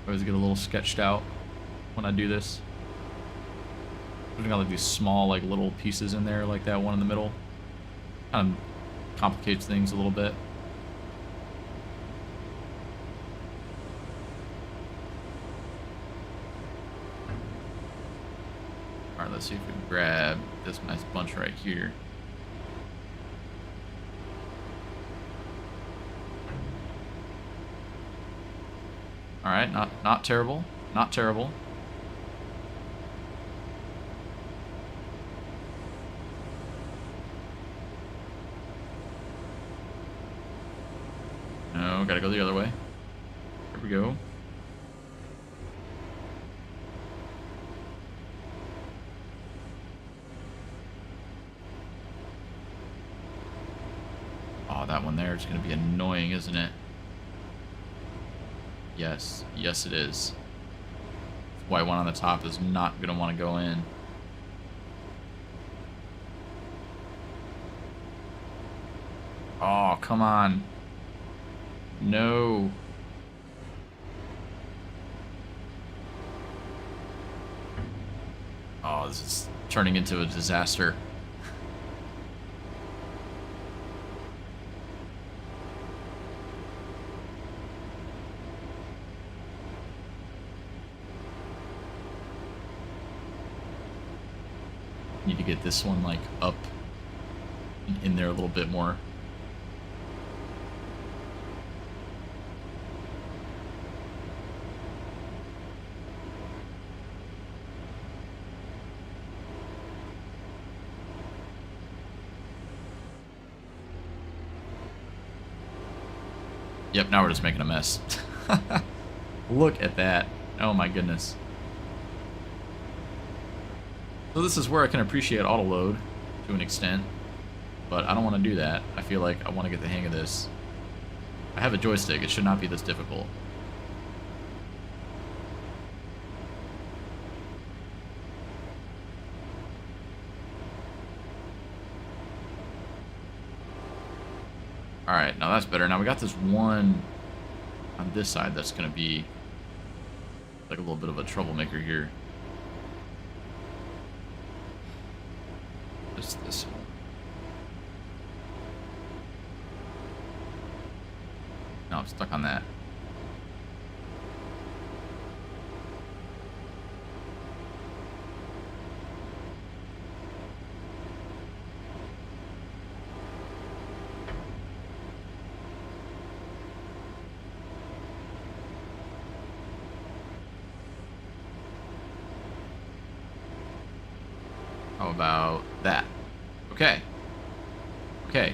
A: I always get a little sketched out when I do this. Putting all like these small, like little pieces in there, like that one in the middle, kind of complicates things a little bit. All right, let's see if we can grab this nice bunch right here. All right, not terrible, not terrible. No, gotta go the other way. Here we go. Oh, that one there is gonna be annoying, isn't it? Yes, yes it is. White one on the top is not going to want to go in. Oh, come on. No. Oh, this is turning into a disaster. Need to get this one like up in there a little bit more. Yep, now we're just making a mess. Look at that. Oh my goodness. So this is where I can appreciate auto load to an extent. but I don't want to do that. I feel like I want to get the hang of this. I have a joystick. It should not be this difficult. Alright, now that's better. Now we got this one on this side that's going to be like a little bit of a troublemaker here. Just this one. No, I'm stuck on that. How about that? Okay. Okay.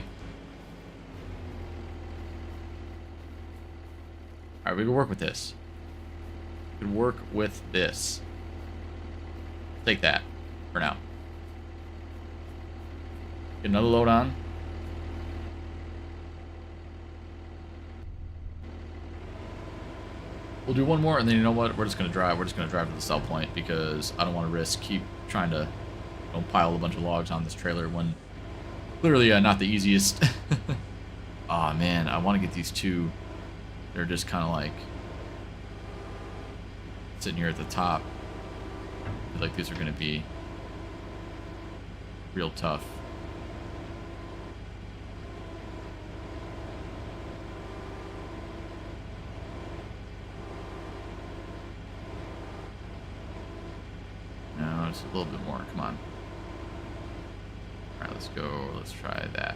A: Alright, we can work with this. We can work with this. Take that for now. Get another load on. We'll do one more, and then you know what? We're just gonna drive. We're just gonna drive to the sell point because I don't want to risk keep trying to pile a bunch of logs on this trailer when clearly not the easiest. Aw, man, I want to get these two. They're just kind of like sitting here at the top. I feel like these are going to be real tough. No, just a little bit more. Come on. Alright, let's go. Let's try that.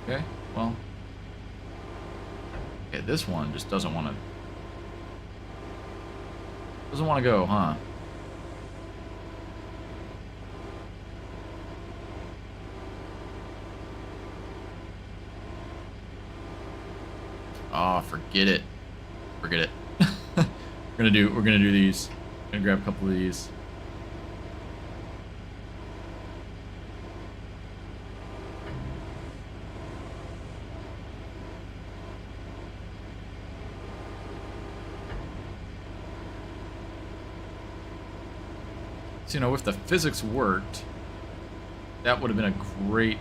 A: Okay, well. Okay, this one just doesn't want to. Doesn't want to go, huh? Oh, forget it. Forget it. We're gonna do these. Gonna grab a couple of these. So, you know, if the physics worked, that would have been a great,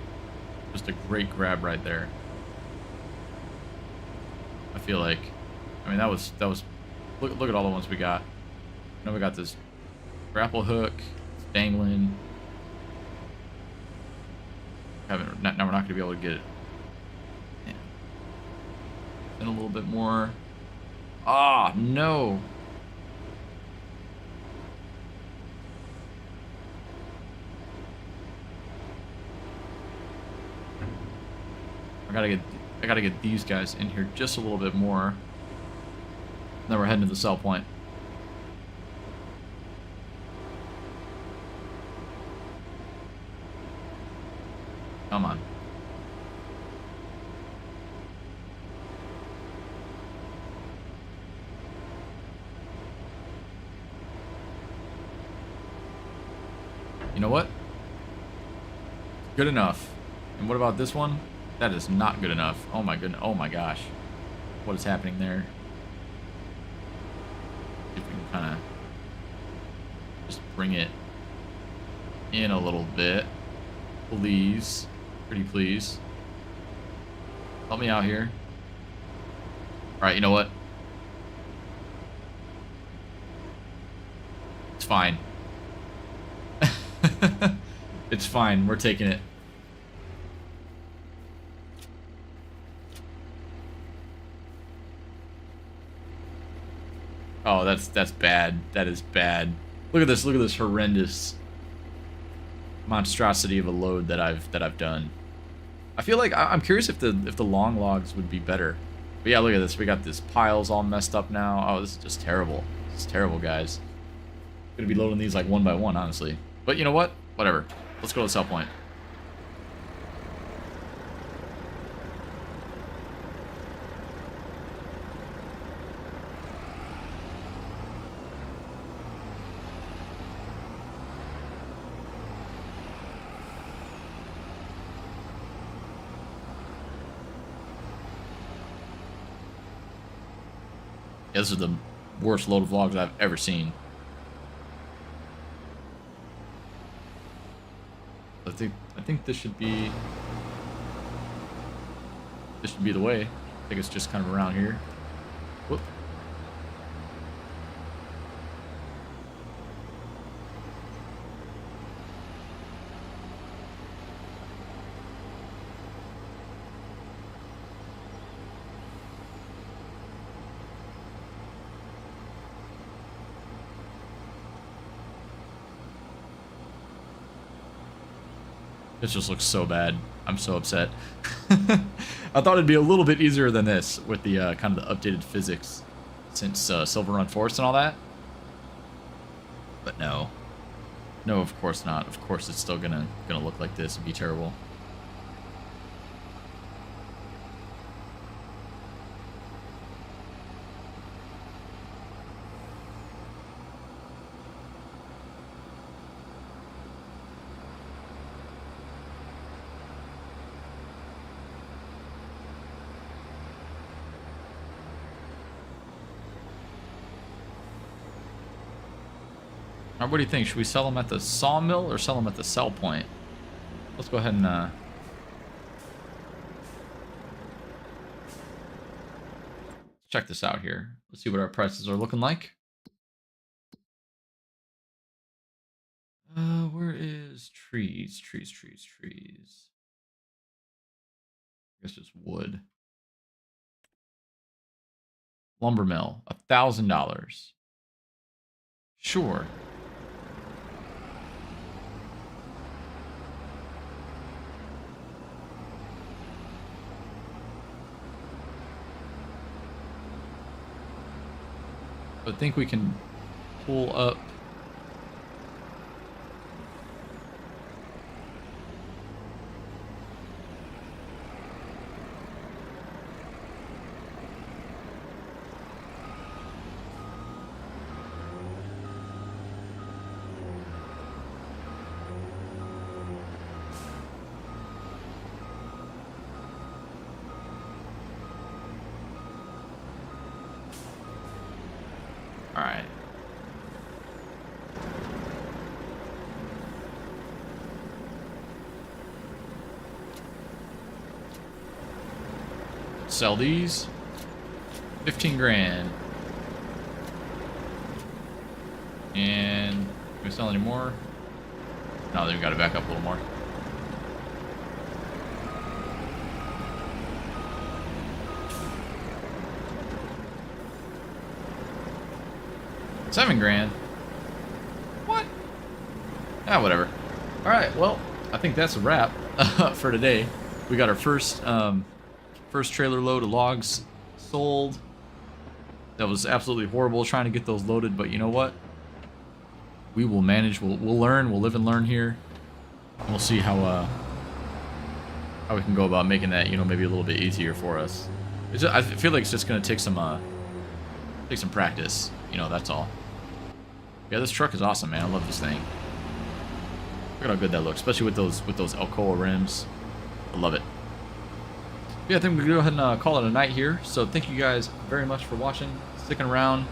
A: just a great grab right there. I feel like, I mean, that was, look at all the ones we got. Now we got this grapple hook, it's dangling. Now we're not going to be able to get it. Yeah. And a little bit more. Ah, no. I gotta get these guys in here just a little bit more. Then we're heading to the sell point. Come on. You know what? Good enough. And what about this one? That is not good enough. Oh my goodness. Oh my gosh. What is happening there? See if we can kind of just bring it in a little bit. Please. Pretty please. Help me out here. Alright, you know what? It's fine. It's fine. We're taking it. Oh, that's bad. That is bad. Look at this. Look at this horrendous monstrosity of a load that I've done. I feel like I'm curious if the long logs would be better. But yeah, look at this. We got this piles all messed up now. Oh, this is just terrible. This is terrible, guys. I'm gonna be loading these like one by one, honestly. But you know what? Whatever. Let's go to the sell point. Yeah, this is the worst load of logs I've ever seen. I think this should be the way. I think it's just kind of around here. Whoop. This just looks so bad. I'm so upset. I thought it'd be a little bit easier than this with the kind of the updated physics since Silver Run Forest and all that. But no. No, of course not. Of course it's still gonna look like this and be terrible. What do you think? Should we sell them at the sawmill or sell them at the sell point? Let's go ahead and check this out here. Let's see what our prices are looking like. Where is trees? Trees. I guess it's wood. Lumber mill, $1,000. Sure. I think we can pull up. All right. Sell these. 15 grand. And can we sell any more? No, then we gotta back up a little more. $7 grand. What? Ah, whatever. All right, well, I think that's a wrap for today. We got our first trailer load of logs sold. That was absolutely horrible trying to get those loaded, but you know what? We will manage. We'll learn. We'll live and learn here. And we'll see how we can go about making that, you know, maybe a little bit easier for us. I feel like it's just gonna take some practice. You know, that's all. Yeah, this truck is awesome, man. I love this thing. Look at how good that looks, especially with those Alcoa rims. I love it. Yeah, I think we're gonna go ahead and call it a night here. So thank you guys very much for watching, sticking around.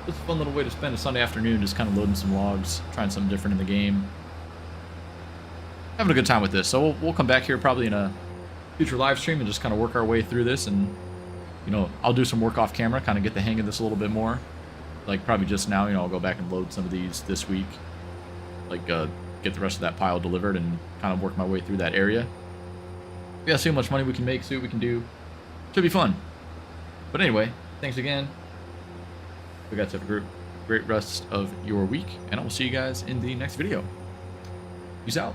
A: It's a fun little way to spend a Sunday afternoon, just kind of loading some logs, trying something different in the game. Having a good time with this. So we'll come back here probably in a future live stream and just kind of work our way through this. And, you know, I'll do some work off camera, kind of get the hang of this a little bit more. Like probably just now, you know, I'll go back and load some of these this week. Like get the rest of that pile delivered and kind of work my way through that area. Yeah, see how much money we can make, see what we can do. Should be fun. But anyway, thanks again. We got to have a great rest of your week, and I will see you guys in the next video. Peace out.